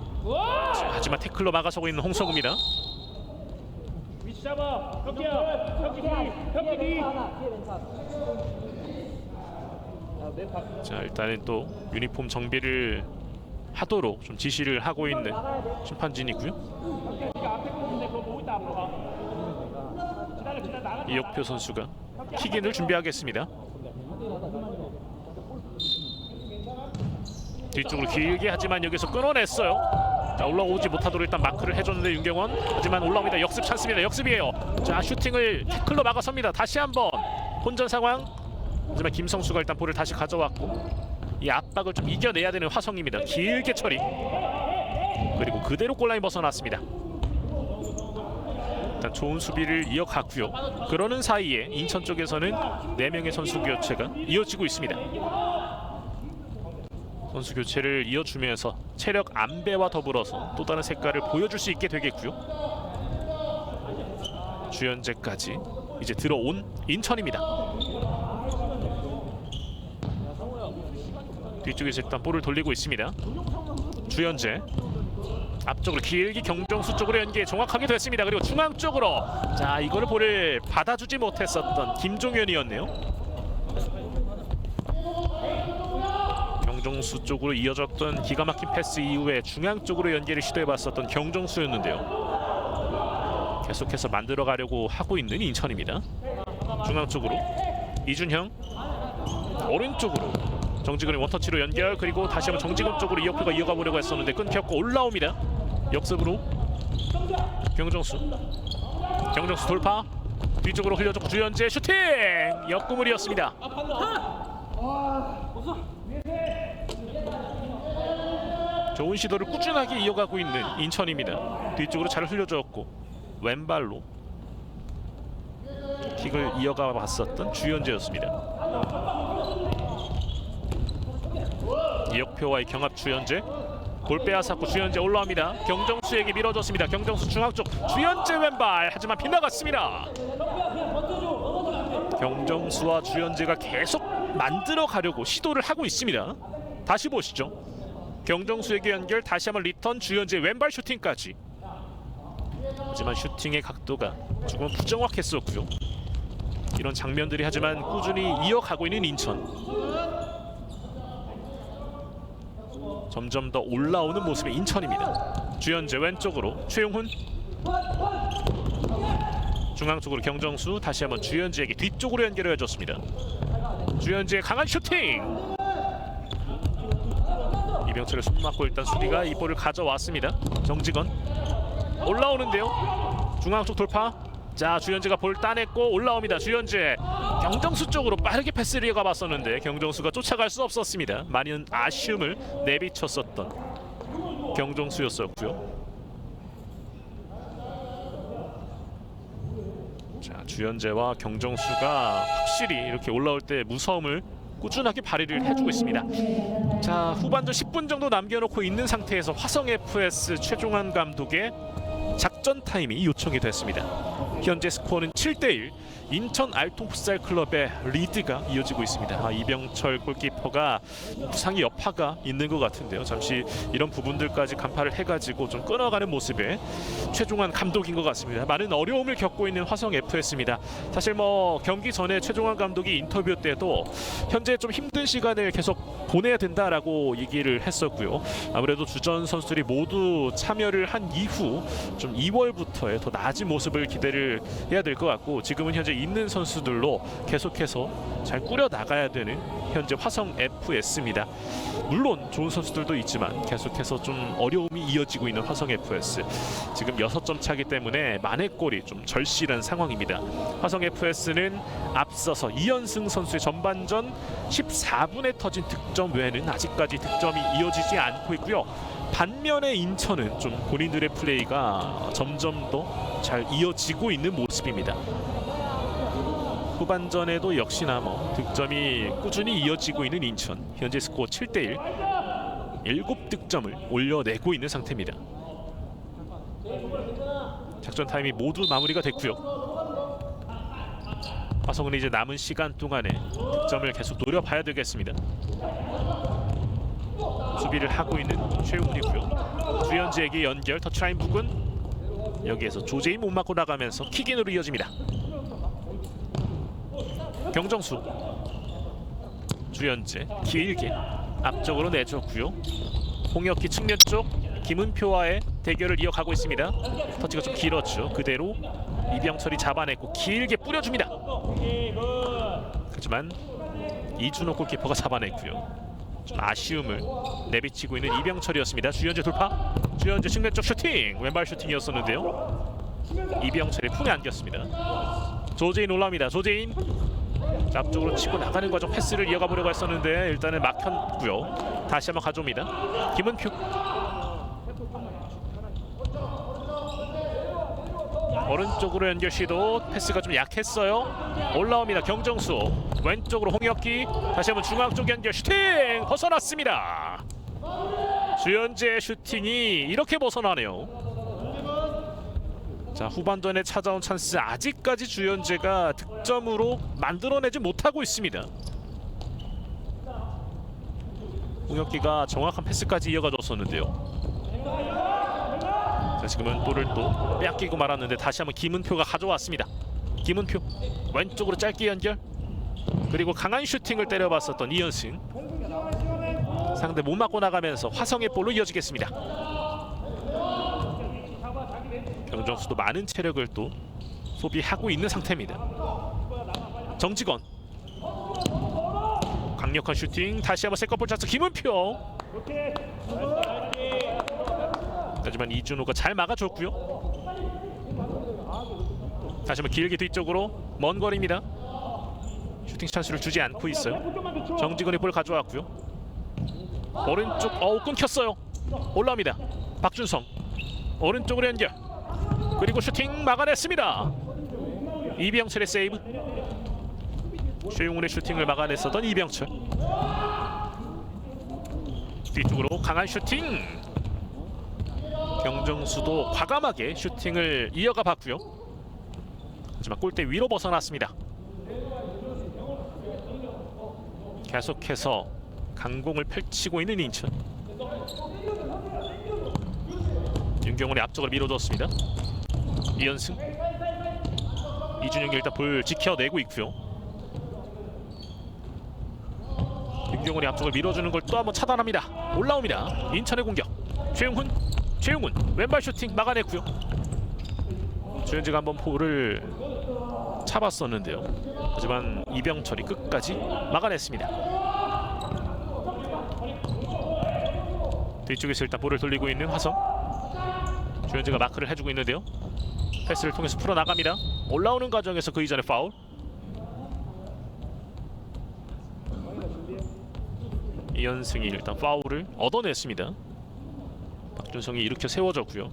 하지만 태클로 막아서고 있는 홍성우입니다. 위치 잡아. 자, 일단은 또 유니폼 정비를 하도록 좀 지시를 하고 있는 심판진이고요. 이혁표 선수가 킥인을 준비하겠습니다. 뒤쪽으로 길게 하지만 여기서 끊어냈어요. 자, 올라오지 못하도록 일단 마크를 해줬는데 윤경원. 하지만 올라옵니다. 역습 찬스입니다. 역습이에요. 자, 슈팅을 태클로 막아섭니다. 다시 한번 혼전 상황. 하지만 김성수가 일단 볼을 다시 가져왔고 이 압박을 좀 이겨내야 되는 화성입니다. 길게 처리. 그리고 그대로 골라인 벗어났습니다. 일단 좋은 수비를 이어갔고요. 그러는 사이에 인천 쪽에서는 4명의 선수 교체가 이어지고 있습니다. 선수 교체를 이어주면서 체력 안배와 더불어서 또 다른 색깔을 보여줄 수 있게 되겠고요. 주현재까지 이제 들어온 인천입니다. 뒤쪽에서 일단 볼을 돌리고 있습니다. 주현재 앞쪽으로 길게 경정수 쪽으로 연계 정확하게 됐습니다. 그리고 중앙 쪽으로. 자, 이거를 볼을 받아주지 못했었던 김종현이었네요. 경정수 쪽으로 이어졌던 기가 막힌 패스 이후에 중앙 쪽으로 연계를 시도해봤었던 경정수였는데요. 계속해서 만들어가려고 하고 있는 인천입니다. 중앙 쪽으로 이준형. 오른쪽으로 정직원이 원터치로 연결. 그리고 다시 한번 정직원 쪽으로 이혁표가 이어가 보려고 했었는데 끊겼고 올라옵니다. 역습으로 경정수 돌파. 뒤쪽으로 흘려줬고 주현재 슈팅! 역구물이었습니다. 좋은 시도를 꾸준하게 이어가고 있는 인천입니다. 뒤쪽으로 잘 흘려줬고 왼발로 킥을 이어가 봤었던 주현재였습니다. 이혁표와의 경합 주현재. 볼 빼앗았고 주현재 올라옵니다. 경정수에게 밀어줬습니다. 경정수 중앙 쪽 주현재 왼발 하지만 빗나갔습니다. 경정수와 주현재가 계속 만들어 가려고 시도를 하고 있습니다. 다시 보시죠. 경정수에게 연결 다시 한번 리턴 주현재 왼발 슈팅까지. 하지만 슈팅의 각도가 조금 부정확했었고요. 이런 장면들이 하지만 꾸준히 이어가고 있는 인천. 점점 더 올라오는 모습의 인천입니다. 주현재 왼쪽으로 최용훈. 중앙 쪽으로 경정수 다시 한번 주현재에게 뒤쪽으로 연결을 해줬습니다. 주현재의 강한 슈팅. 이병철의 손맞고 일단 수비가 이 볼을 가져왔습니다. 정직원 올라오는데요. 중앙 쪽 돌파. 자 주현재가 볼 따냈고 올라옵니다. 주현재 경정수 쪽으로 빠르게 패스를 이어가 봤었는데 경정수가 쫓아갈 수 없었습니다. 많은 아쉬움을 내비쳤었던 경정수였었고요. 자 주현재와 경정수가 확실히 이렇게 올라올 때 무서움을 꾸준하게 발휘를 해주고 있습니다. 자 후반전 10분 정도 남겨놓고 있는 상태에서 화성 FS 최종환 감독의 작전 타임이 요청이 됐습니다. 현재 스코어는 7대1. 인천 알통풋살 클럽의 리드가 이어지고 있습니다. 이병철 골키퍼가 부상의 여파가 있는 것 같은데요. 잠시 이런 부분들까지 간파를 해가지고 좀 끊어가는 모습의 최종환 감독인 것 같습니다. 많은 어려움을 겪고 있는 화성 FS입니다. 사실 뭐 경기 전에 최종환 감독이 인터뷰 때도 현재 좀 힘든 시간을 계속 보내야 된다라고 얘기를 했었고요. 아무래도 주전 선수들이 모두 참여를 한 이후 좀 2월부터의 더 나아진 모습을 기대를 해야 될 것 같고 지금은 현재 있는 선수들로 계속해서 잘 꾸려 나가야 되는 현재 화성 FS입니다. 물론 좋은 선수들도 있지만 계속해서 좀 어려움이 이어지고 있는 화성 FS. 지금 6점 차기 때문에 만회골이 좀 절실한 상황입니다. 화성 FS는 앞서서 이현승 선수의 전반전 14분에 터진 득점 외에는 아직까지 득점이 이어지지 않고 있고요. 반면에 인천은 좀 본인들의 플레이가 점점 더 잘 이어지고 있는 모습입니다. 후반전에도 역시나 득점이 꾸준히 이어지고 있는 인천. 현재 스코어 7대1. 7득점을 올려내고 있는 상태입니다. 작전 타임이 모두 마무리가 됐고요. 화성은 이제 남은 시간 동안에 득점을 계속 노려봐야 되겠습니다. 수비를 하고 있는 최용훈이고요. 주현재에게 연결 터치라인 부근. 여기에서 조재인 못 맞고 나가면서 킥인으로 이어집니다. 경정수 주현재 길게 앞쪽으로 내줬고요. 홍혁기 측면 쪽 김은표와의 대결을 이어가고 있습니다. 터치가 좀 길었죠. 그대로 이병철이 잡아냈고 길게 뿌려줍니다. 하지만 이준호 골키퍼가 잡아냈고요. 좀 아쉬움을 내비치고 있는 이병철이었습니다. 주현재 돌파. 주현재 측면 쪽 슈팅. 왼발 슈팅이었었는데요. 이병철의 품에 안겼습니다. 조재인 올라옵니다. 조재인 앞쪽으로 치고 나가는 과정 패스를 이어가 보려고 했었는데 일단은 막혔고요. 다시 한번 가져옵니다. 김은표. 오른쪽으로 연결 시도. 패스가 좀 약했어요. 올라옵니다. 경정수 왼쪽으로 홍혁기. 다시 한번 중앙 쪽 연결 슈팅 벗어났습니다. 주현재의 슈팅이 이렇게 벗어나네요. 자 후반전에 찾아온 찬스 아직까지 주현재가 득점으로 만들어내지 못하고 있습니다. 홍혁기가 정확한 패스까지 이어가줬었는데요. 자 지금은 볼을 또 뺏기고 말았는데 다시 한번 김은표가 가져왔습니다. 김은표 왼쪽으로 짧게 연결. 그리고 강한 슈팅을 때려봤었던 이현승. 상대 못 맞고 나가면서 화성의 볼로 이어지겠습니다. 경정수도 많은 체력을 또 소비하고 있는 상태입니다. 정직원 강력한 슈팅. 다시 한번 세컨볼 찬스 김은표. 하지만 이준호가 잘 막아줬고요. 다시 한번 길게 뒤쪽으로 먼 거리입니다. 슈팅 찬스를 주지 않고 있어요. 정직원이 볼 가져왔고요. 오른쪽 끊겼어요. 올라옵니다. 박준성 오른쪽으로 연결, 그리고 슈팅 막아냈습니다. 이병철의 세이브. 최용훈의 슈팅을 막아냈었던 이병철. 뒤쪽으로 강한 슈팅. 경정수도 과감하게 슈팅을 이어가 봤고요. 하지만 골대 위로 벗어났습니다. 계속해서 강공을 펼치고 있는 인천. 윤경훈의 앞쪽으로 밀어줬습니다. 이현승, 이준영이 일단 볼 지켜내고 있고요. 윤경훈이 앞쪽을 밀어주는 걸 또 한번 차단합니다. 올라옵니다. 인천의 공격. 최용훈 왼발 슈팅 막아냈고요. 주현지가 한번 볼을 잡았었는데요. 하지만 이병철이 끝까지 막아냈습니다. 뒤쪽에서 일단 볼을 돌리고 있는 화성. 주현지가 마크를 해주고 있는데요. 패스를 통해서 풀어나갑니다. 올라오는 과정에서 그 이전에 파울. 이현승이 일단 파울을 얻어냈습니다. 박준성이 일으켜 세워졌고요.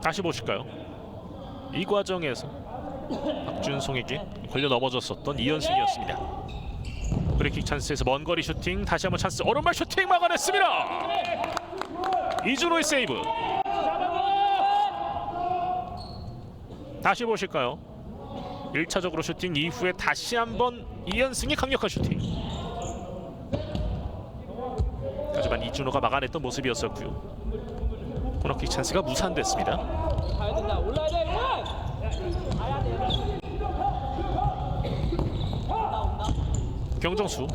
다시 보실까요? 이 과정에서 박준성에게 걸려 넘어졌었던 이현승이었습니다. 프리킥 찬스에서 먼 거리 슈팅, 다시 한번 찬스, 오른발 슈팅 막아냈습니다. 이준호의 세이브. 다시 보실까요? 1차적으로 슈팅 이후에 다시 한번 이현승이 강력한 슈팅. 하지만 이준호가 막아냈던 모습이었었고요. 코너킥 찬스가 무산됐습니다. 경정수.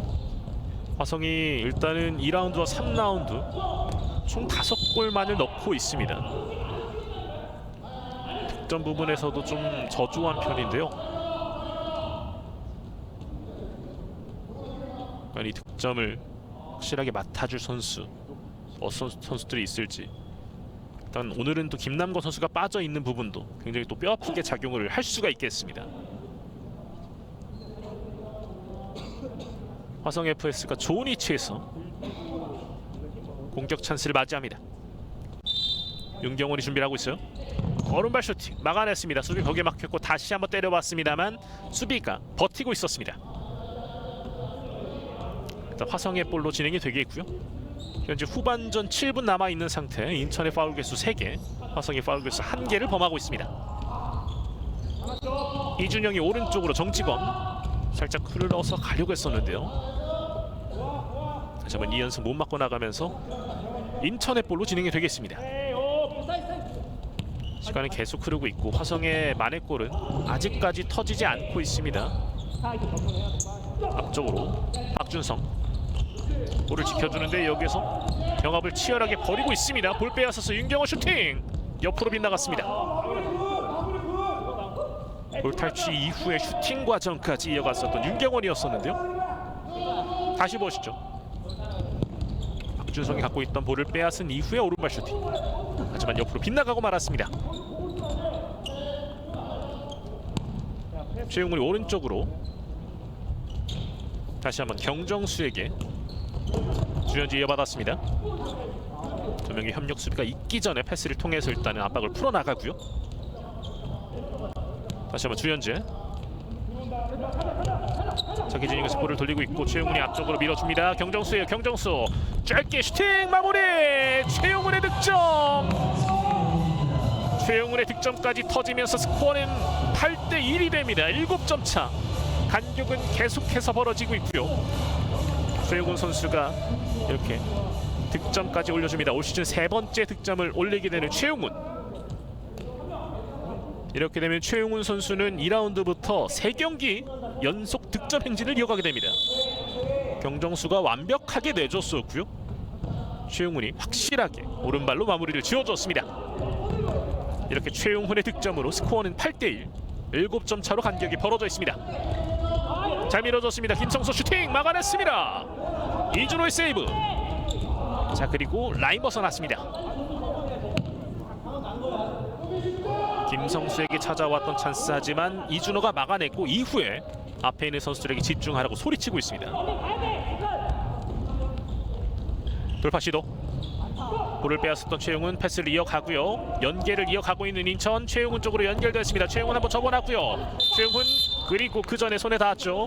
화성이 일단은 2라운드와 3라운드 총 5골만을 넣고 있습니다. 득점 부분에서도 좀 저조한 편인데요. 이 득점을 확실하게 맡아줄 선수, 어떤 선수들이 있을지. 일단 오늘은 또 김남건 선수가 빠져 있는 부분도 굉장히 또 뼈아프게 작용을 할 수가 있겠습니다. 화성 FS가 좋은 위치에서 공격 찬스를 맞이합니다. 윤경원이 준비를 하고 있어요. 오른발 슈팅 막아냈습니다. 수비 벽에 막혔고 다시 한번 때려봤습니다만 수비가 버티고 있었습니다. 일단 화성의 볼로 진행이 되겠고요. 현재 후반전 7분 남아있는 상태. 인천의 파울 개수 3개, 화성의 파울 개수 1개를 범하고 있습니다. 이준영이 오른쪽으로 정직원 살짝 흘러서 가려고 했었는데요. 다시 한번 이현승 못 맞고 나가면서 인천의 볼로 진행이 되겠습니다. 시간은 계속 흐르고 있고 화성의 만회골은 아직까지 터지지 않고 있습니다. 앞쪽으로 박준성 볼을 지켜주는데 여기서 경합을 치열하게 벌이고 있습니다. 볼 빼앗아서 윤경호 슈팅 옆으로 빗나갔습니다. 볼 탈취 이후에 슈팅 과정까지 이어갔었던 윤경원이었었는데요. 다시 보시죠. 박준성이 갖고 있던 볼을 빼앗은 이후에 오른발 슈팅, 하지만 옆으로 빗나가고 말았습니다. 최용훈이 오른쪽으로 다시 한번 경정수에게 주현지 이어받았습니다. 두 명의 협력 수비가 있기 전에 패스를 통해서 일단은 압박을 풀어나가고요. 다시 한번 주현지. 자기진영에서 볼을 돌리고 있고 최용훈이 앞쪽으로 밀어줍니다. 경정수예요. 경정수 짧게 슈팅 마무리. 최용훈의 득점. 최용훈의 득점까지 터지면서 스코어는 8대1이 됩니다. 7점 차. 간격은 계속해서 벌어지고 있고요. 최용훈 선수가 이렇게 득점까지 올려줍니다. 올 시즌 3번째 득점을 올리게 되는 최용훈. 이렇게 되면 최용훈 선수는 2라운드부터 3경기 연속 득점 행진을 이어가게 됩니다. 경정수가 완벽하게 내줬었고요. 최용훈이 확실하게 오른발로 마무리를 지어줬습니다. 이렇게 최용훈의 득점으로 스코어는 8대1, 7점 차로 간격이 벌어져 있습니다. 잘 밀어줬습니다. 김성수 슈팅 막아냈습니다. 이준호의 세이브. 자, 그리고 라인 벗어났습니다. 김성수에게 찾아왔던 찬스, 하지만 이준호가 막아냈고 이후에 앞에 있는 선수들에게 집중하라고 소리치고 있습니다. 돌파 시도. 볼을 빼앗았던 최용훈 패스를 이어가고요. 연계를 이어가고 있는 인천. 최용훈 쪽으로 연결됐습니다. 최용훈 한번 접어놨고요. 최용훈 그리고 그 전에 손에 닿았죠.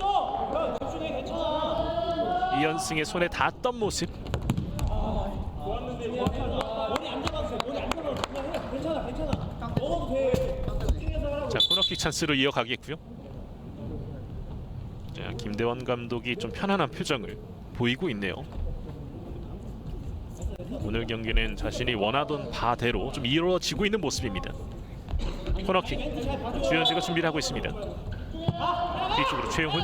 이현승의 손에 닿았던 모습. 자, 코너킥 찬스로 이어가겠고요. 자, 김대원 감독이 좀 편안한 표정을 보이고 있네요. 오늘 경기는 자신이 원하던 바대로 좀 이루어지고 있는 모습입니다. 코너킥 주현재가 준비를 하고 있습니다. 뒤쪽으로 최용훈.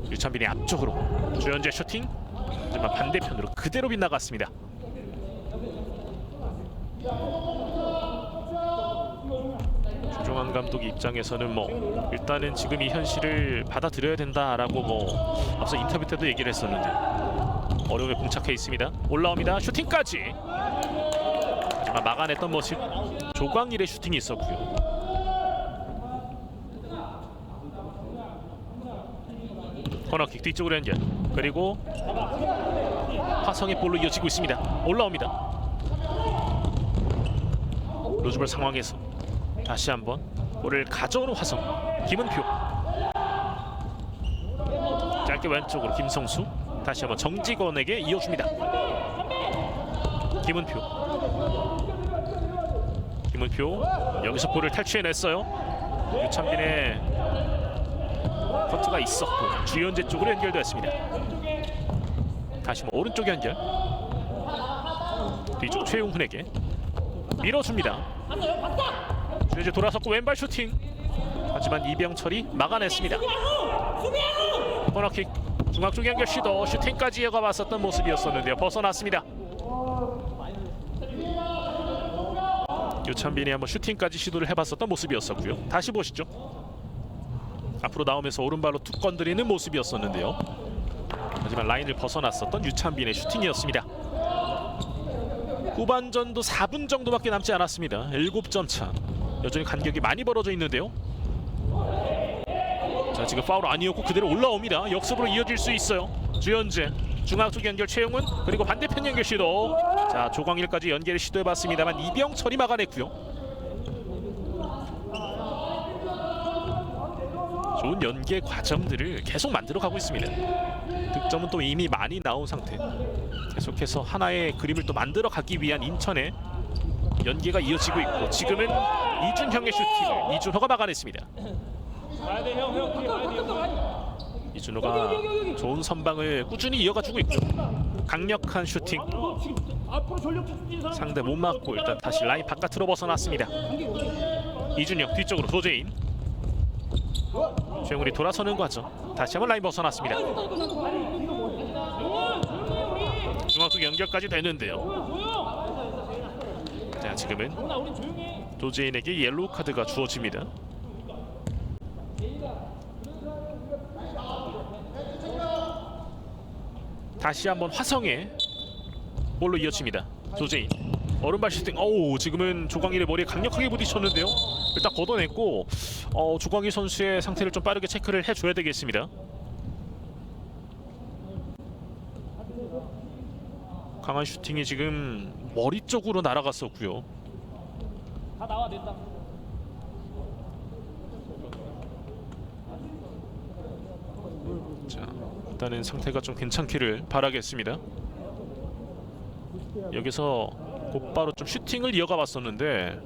유찬빈이 앞쪽으로 주현재 슈팅. 하지만 반대편으로 그대로 빗나갔습니다. 조종환 감독 입장에서는 뭐 일단은 지금 이 현실을 받아들여야 된다라고 뭐 앞서 인터뷰 때도 얘기를 했었는데 어려움에 봉착해 있습니다. 올라옵니다. 슈팅까지. 하지만 막아냈던 모습. 조광일의 슈팅이 있었고요. 코너킥 뒤쪽으로 연결. 그리고 화성의 볼로 이어지고 있습니다. 올라옵니다. 루즈볼 상황에서 다시 한번 볼을 가져오는 화성. 김은표. 짧게 왼쪽으로 김성수. 다시 한번 정직원에게 이어줍니다. 김은표. 김은표 여기서 볼을 탈취해냈어요. 유찬빈의 커트가 있었고 주현재 쪽으로 연결되었습니다. 다시 한번 오른쪽 연결. 뒤쪽 최용훈에게 밀어줍니다. 주현재 돌아섰고 왼발 슈팅. 하지만 이병철이 막아냈습니다. 코너킥 중앙 쪽 연결 시도. 슈팅까지 이어가봤었던 모습이었었는데요. 벗어났습니다. 유찬빈이 한번 슈팅까지 시도를 해봤었던 모습이었었고요. 다시 보시죠. 앞으로 나오면서 오른발로 툭 건드리는 모습이었었는데요. 하지만 라인을 벗어났었던 유찬빈의 슈팅이었습니다. 후반전도 4분 정도밖에 남지 않았습니다. 7점 차. 여전히 간격이 많이 벌어져 있는데요. 자, 지금 파울 아니었고 그대로 올라옵니다. 역습으로 이어질 수 있어요. 주현재 중앙 쪽 연결 최용훈. 그리고 반대편 연결 시도. 자, 조광일까지 연결을 시도해봤습니다만 이병철이 막아냈고요. 좋은 연계 과정들을 계속 만들어가고 있습니다. 득점은 또 이미 많이 나온 상태. 계속해서 하나의 그림을 또 만들어가기 위한 인천의 연계가 이어지고 있고 지금은 이준형의 슈팅을 이준호가 막아냈습니다. 이준호가 좋은 선방을 꾸준히 이어가주고 있고 강력한 슈팅. 상대 못 맞고 일단 다시 라인 바깥으로 벗어났습니다. 이준형 뒤쪽으로 도재인. 최용훈이 돌아서는 과정. 다시 한번 라인 벗어났습니다. 중앙 쪽 연결까지 되는데요. 자, 지금은 도재인에게 옐로우 카드가 주어집니다. 다시 한번 화성의 볼로 이어집니다. 도재인 오른발 슈팅. 어우, 지금은 조광일의 머리에 강력하게 부딪혔는데요. 일단 걷어냈고 조광일 선수의 상태를 좀 빠르게 체크를 해줘야 되겠습니다. 강한 슈팅이 지금 머리 쪽으로 날아갔었고요. 자, 일단은 상태가 좀 괜찮기를 바라겠습니다. 여기서 곧바로 좀 슈팅을 이어가 봤었는데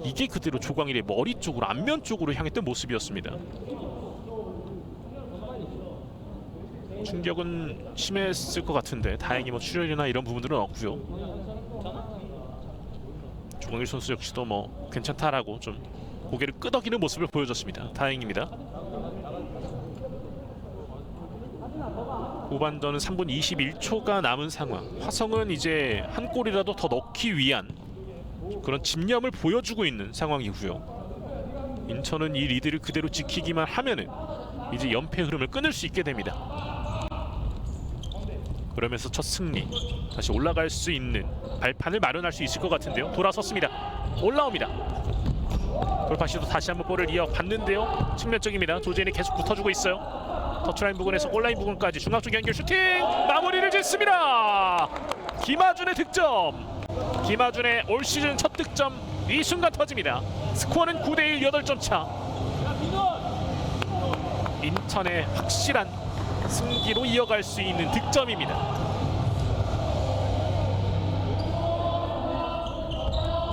이게 그대로 조광일의 머리 쪽으로 안면 쪽으로 향했던 모습이었습니다. 충격은 심했을 것 같은데 다행히 뭐 출혈이나 이런 부분들은 없고요. 조광일 선수 역시도 뭐 괜찮다라고 좀 고개를 끄덕이는 모습을 보여줬습니다. 다행입니다. 후반전은 3분 21초가 남은 상황. 화성은 이제 한 골이라도 더 넣기 위한 그런 집념을 보여주고 있는 상황이고요. 인천은 이 리드를 그대로 지키기만 하면은 이제 연패 흐름을 끊을 수 있게 됩니다. 그러면서 첫 승리, 다시 올라갈 수 있는 발판을 마련할 수 있을 것 같은데요. 돌아섰습니다. 올라옵니다. 돌파 시도 다시 한번 볼을 이어봤는데요. 측면 쪽입니다. 조재인이 계속 붙어주고 있어요. 터치라인 부근에서 골라인 부근까지 중앙 쪽 연결 슈팅 마무리를 짓습니다. 김하준의 득점. 김하준의 올 시즌 첫 득점 이 순간 터집니다. 스코어는 9대1 8점 차. 인천의 확실한 승기로 이어갈 수 있는 득점입니다.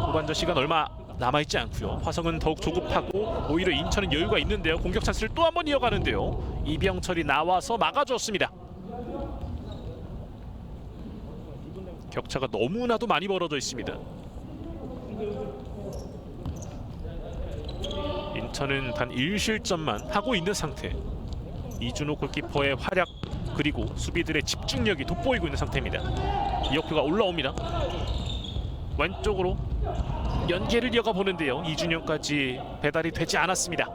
후반전 시간 얼마 남아있지 않고요. 화성은 더욱 조급하고 오히려 인천은 여유가 있는데요. 공격 찬스를 또 한 번 이어가는데요. 이병철이 나와서 막아줬습니다. 격차가 너무나도 많이 벌어져 있습니다. 인천은 단 1실점만 하고 있는 상태. 이준호 골키퍼의 활약 그리고 수비들의 집중력이 돋보이고 있는 상태입니다. 이혁표가 올라옵니다. 왼쪽으로 연계를 이어가 보는데요. 이준영까지 배달이 되지 않았습니다.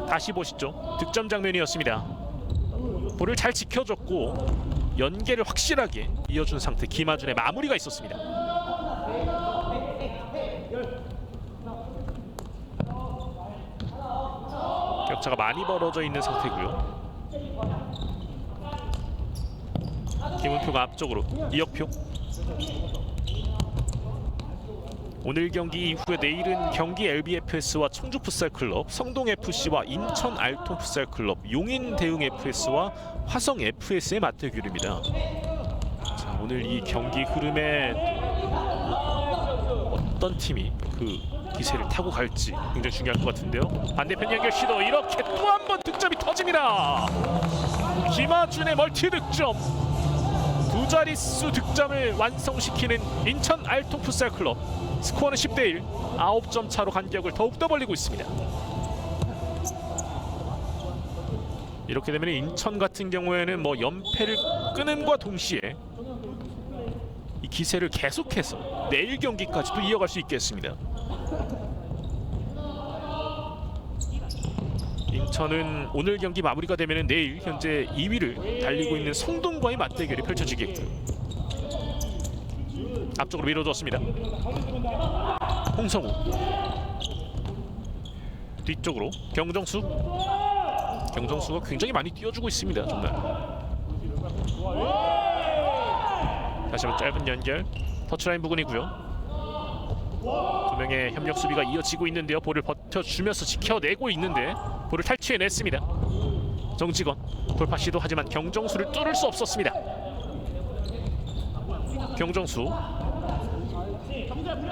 다시 보시죠. 득점 장면이었습니다. 볼을 잘 지켜줬고 연계를 확실하게 이어준 상태. 김하준의 마무리가 있었습니다. 격차가 많이 벌어져 있는 상태고요. 김은표가 앞쪽으로 이혁표. 오늘 경기 이후에 내일은 경기 LBFS와 청주풋살클럽, 성동FC와 인천 알통풋살클럽, 용인대흥FS와 화성FS의 맞대결입니다. 자, 오늘 이 경기 흐름에 어떤 팀이 그 기세를 타고 갈지 굉장히 중요할 것 같은데요. 반대편 연결 시도 이렇게 또 한 번 득점이 터집니다. 김하준의 멀티 득점. 두 자릿수 득점을 완성시키는 인천 알통풋살클럽. 스코어는 10대1, 9점 차로 간격을 더욱더 벌리고 있습니다. 이렇게 되면 인천 같은 경우에는 뭐 연패를 끊음과 동시에 이 기세를 계속해서 내일 경기까지도 이어갈 수 있겠습니다. 인천은 오늘 경기 마무리가 되면 내일 현재 2위를 달리고 있는 성동과의 맞대결이 펼쳐지겠고요. 앞쪽으로 밀어줬습니다. 홍성우 뒤쪽으로 경정수가 굉장히 많이 띄워주고 있습니다. 정말 다시 한번 짧은 연결 터치라인 부근이고요. 두 명의 협력 수비가 이어지고 있는데요. 볼을 버텨주면서 지켜내고 있는데 볼을 탈취해냈습니다. 정직원 돌파 시도 하지만 경정수를 뚫을 수 없었습니다. 경정수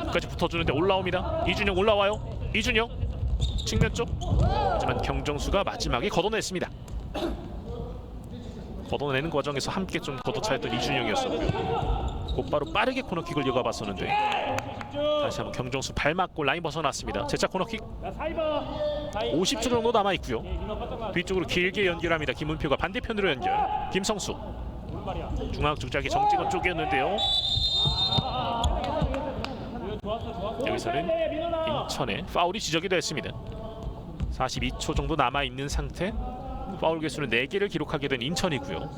끝까지 붙어주는데 올라옵니다. 이준영 올라와요. 이준영 측면 쪽. 하지만 경정수가 마지막에 걷어냈습니다. 걷어내는 과정에서 함께 좀 걷어차였던 이준영이었었고요. 곧바로 빠르게 코너킥을 이어가 봤었는데 다시 한번 경정수 발 맞고 라인 벗어났습니다. 제차 코너킥 50초 정도 남아있고요. 뒤쪽으로 길게 연결합니다. 김은표가 반대편으로 연결. 김성수 중앙 쪽작이 정직원 쪽이었는데요. 여기서는 인천의 파울이 지적이 됐습니다. 42초 정도 남아있는 상태. 파울 개수는 4개를 기록하게 된 인천이고요.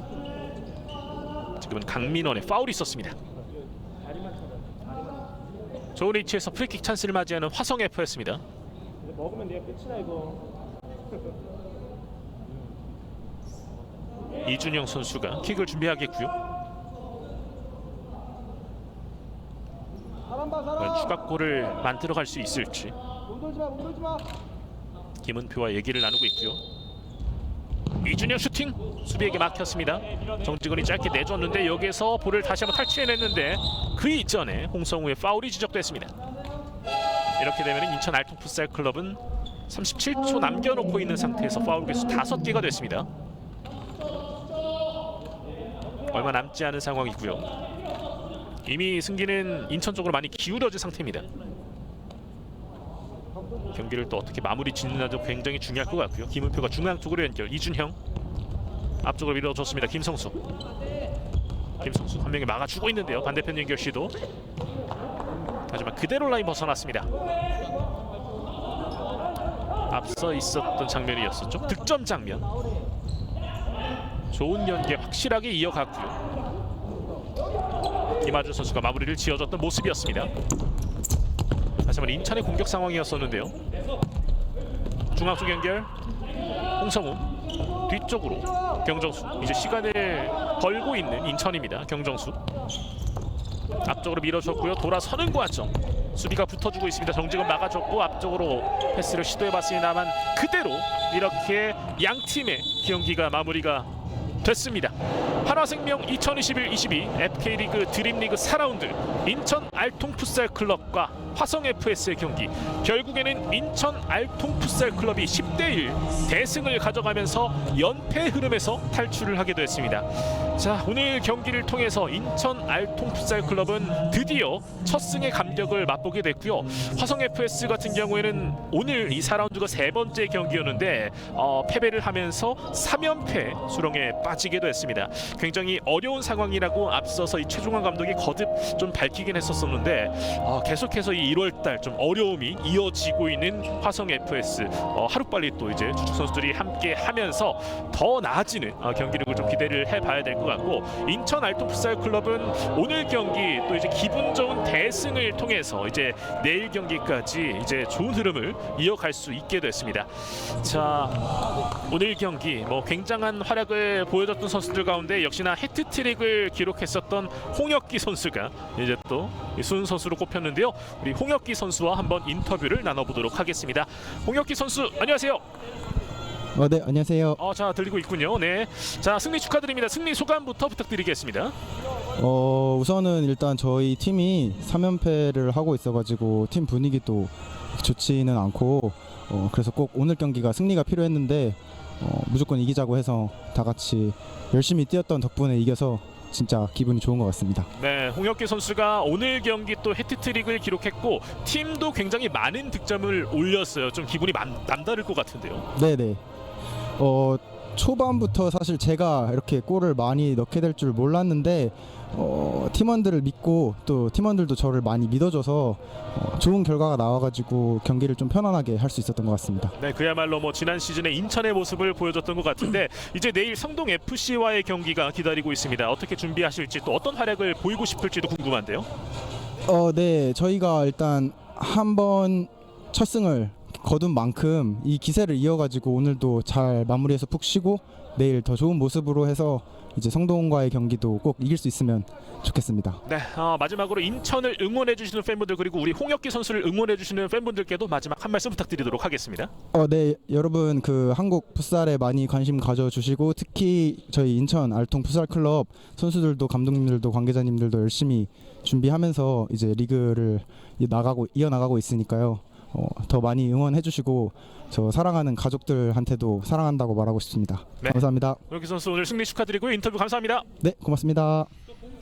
지금은 강민원의 파울이 있었습니다. 좋은 위치에서 프리킥 찬스를 맞이하는 화성FS입니다. 먹으면 내가 끝이다 이거. 이준영 선수가 킥을 준비하겠고요. 과연 추가골을 만들어갈 수 있을지 김은표와 얘기를 나누고 있고요. 이준영 슈팅 수비에게 막혔습니다. 정직원이 짧게 내줬는데 여기에서 볼을 다시 한번 탈취해냈는데 그 이전에 홍성우의 파울이 지적됐습니다. 이렇게 되면 인천 알통풋살클럽은 37초 남겨놓고 있는 상태에서 파울 개수 5개가 됐습니다. 얼마 남지 않은 상황이고요. 이미 승기는 인천 쪽으로 많이 기울어진 상태입니다. 경기를 또 어떻게 마무리 짓는지도 굉장히 중요할 것 같고요. 김은표가 중앙 쪽으로 연결. 이준형 앞쪽으로 밀어줬습니다. 김성수 한 명이 막아주고 있는데요. 반대편 연결 시도. 하지만 그대로 라인 벗어났습니다. 앞서 있었던 장면이었었죠. 득점 장면. 좋은 연계 확실하게 이어갔고요. 김하준 선수가 마무리를 지어줬던 모습이었습니다. 다시 한번 인천의 공격 상황이었었는데요. 중앙 쪽 연결. 홍성훈 뒤쪽으로 경정수. 이제 시간을 벌고 있는 인천입니다. 경정수 앞쪽으로 밀어줬고요. 돌아서는 과정. 수비가 붙어주고 있습니다. 정직은 막아줬고 앞쪽으로 패스를 시도해봤습니다만 그대로 이렇게 양 팀의 경기가 마무리가 됐습니다. 한화생명 2021-22 FK리그 드림리그 4라운드 인천 알통풋살클럽과 화성FS의 경기, 결국에는 인천 알통풋살클럽이 10대1 대승을 가져가면서 연패 흐름에서 탈출을 하게 됐습니다. 자, 오늘 경기를 통해서 인천 알통풋살클럽은 드디어 첫 승의 감격을 맛보게 됐고요. 화성FS 같은 경우에는 오늘 이 4라운드가 세 번째 경기였는데 패배를 하면서 3연패 수렁에 빠지게 됐습니다. 굉장히 어려운 상황이라고 앞서서 이 최종환 감독이 거듭 좀 밝히긴 했었었는데 계속해서 이 1월달 좀 어려움이 이어지고 있는 화성FS, 하루빨리 또 이제 주축 선수들이 함께 하면서 더 나아지는 경기력을 좀 기대를 해봐야 될 것 같고, 인천 알통풋살클럽은 오늘 경기 또 이제 기분 좋은 대승을 통해서 이제 내일 경기까지 이제 좋은 흐름을 이어갈 수 있게 됐습니다. 자, 오늘 경기 뭐 굉장한 활약을 보여줬던 선수들 가운데 역시나 해트트릭을 기록했었던 홍혁기 선수가 이제 또 순 선수로 꼽혔는데요. 우리 홍혁기 선수와 한번 인터뷰를 나눠보도록 하겠습니다. 홍혁기 선수, 안녕하세요. 네, 안녕하세요. 자, 들리고 있군요. 네. 자, 승리 축하드립니다. 승리 소감부터 부탁드리겠습니다. 우선은 일단 저희 팀이 3연패를 하고 있어가지고 팀 분위기도 좋지는 않고 그래서 꼭 오늘 경기가 승리가 필요했는데 무조건 이기자고 해서 다 같이 열심히 뛰었던 덕분에 이겨서 진짜 기분이 좋은 것 같습니다. 네, 홍혁기 선수가 오늘 경기 또 해트트릭을 기록했고 팀도 굉장히 많은 득점을 올렸어요. 좀 기분이 남다를 것 같은데요. 네네. 초반부터 사실 제가 이렇게 골을 많이 넣게 될 줄 몰랐는데 팀원들을 믿고 또 팀원들도 저를 많이 믿어줘서 좋은 결과가 나와가지고 경기를 좀 편안하게 할 수 있었던 것 같습니다. 네, 그야말로 뭐 지난 시즌에 인천의 모습을 보여줬던 것 같은데 이제 내일 성동 FC와의 경기가 기다리고 있습니다. 어떻게 준비하실지 또 어떤 활약을 보이고 싶을지도 궁금한데요. 네, 저희가 일단 한번 첫 승을 거둔 만큼 이 기세를 이어가지고 오늘도 잘 마무리해서 푹 쉬고 내일 더 좋은 모습으로 해서 이제 성동과의 경기도 꼭 이길 수 있으면 좋겠습니다. 네, 마지막으로 인천을 응원해주시는 팬분들 그리고 우리 홍혁기 선수를 응원해주시는 팬분들께도 마지막 한 말씀 부탁드리도록 하겠습니다. 네, 여러분 그 한국 풋살에 많이 관심 가져주시고 특히 저희 인천 알통 풋살클럽 선수들도 감독님들도 관계자님들도 열심히 준비하면서 이제 리그를 이어나가고 있으니까요. 더 많이 응원해주시고 저 사랑하는 가족들한테도 사랑한다고 말하고 싶습니다. 네. 감사합니다. 홍혁기 선수 오늘 승리 축하드리고요. 인터뷰 감사합니다. 네, 고맙습니다.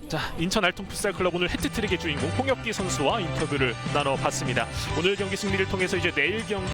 자, 인천 알통풋살클럽 오늘 해트트릭의 주인공 홍혁기 선수와 인터뷰를 나눠봤습니다. 오늘 경기 승리를 통해서 이제 내일 경기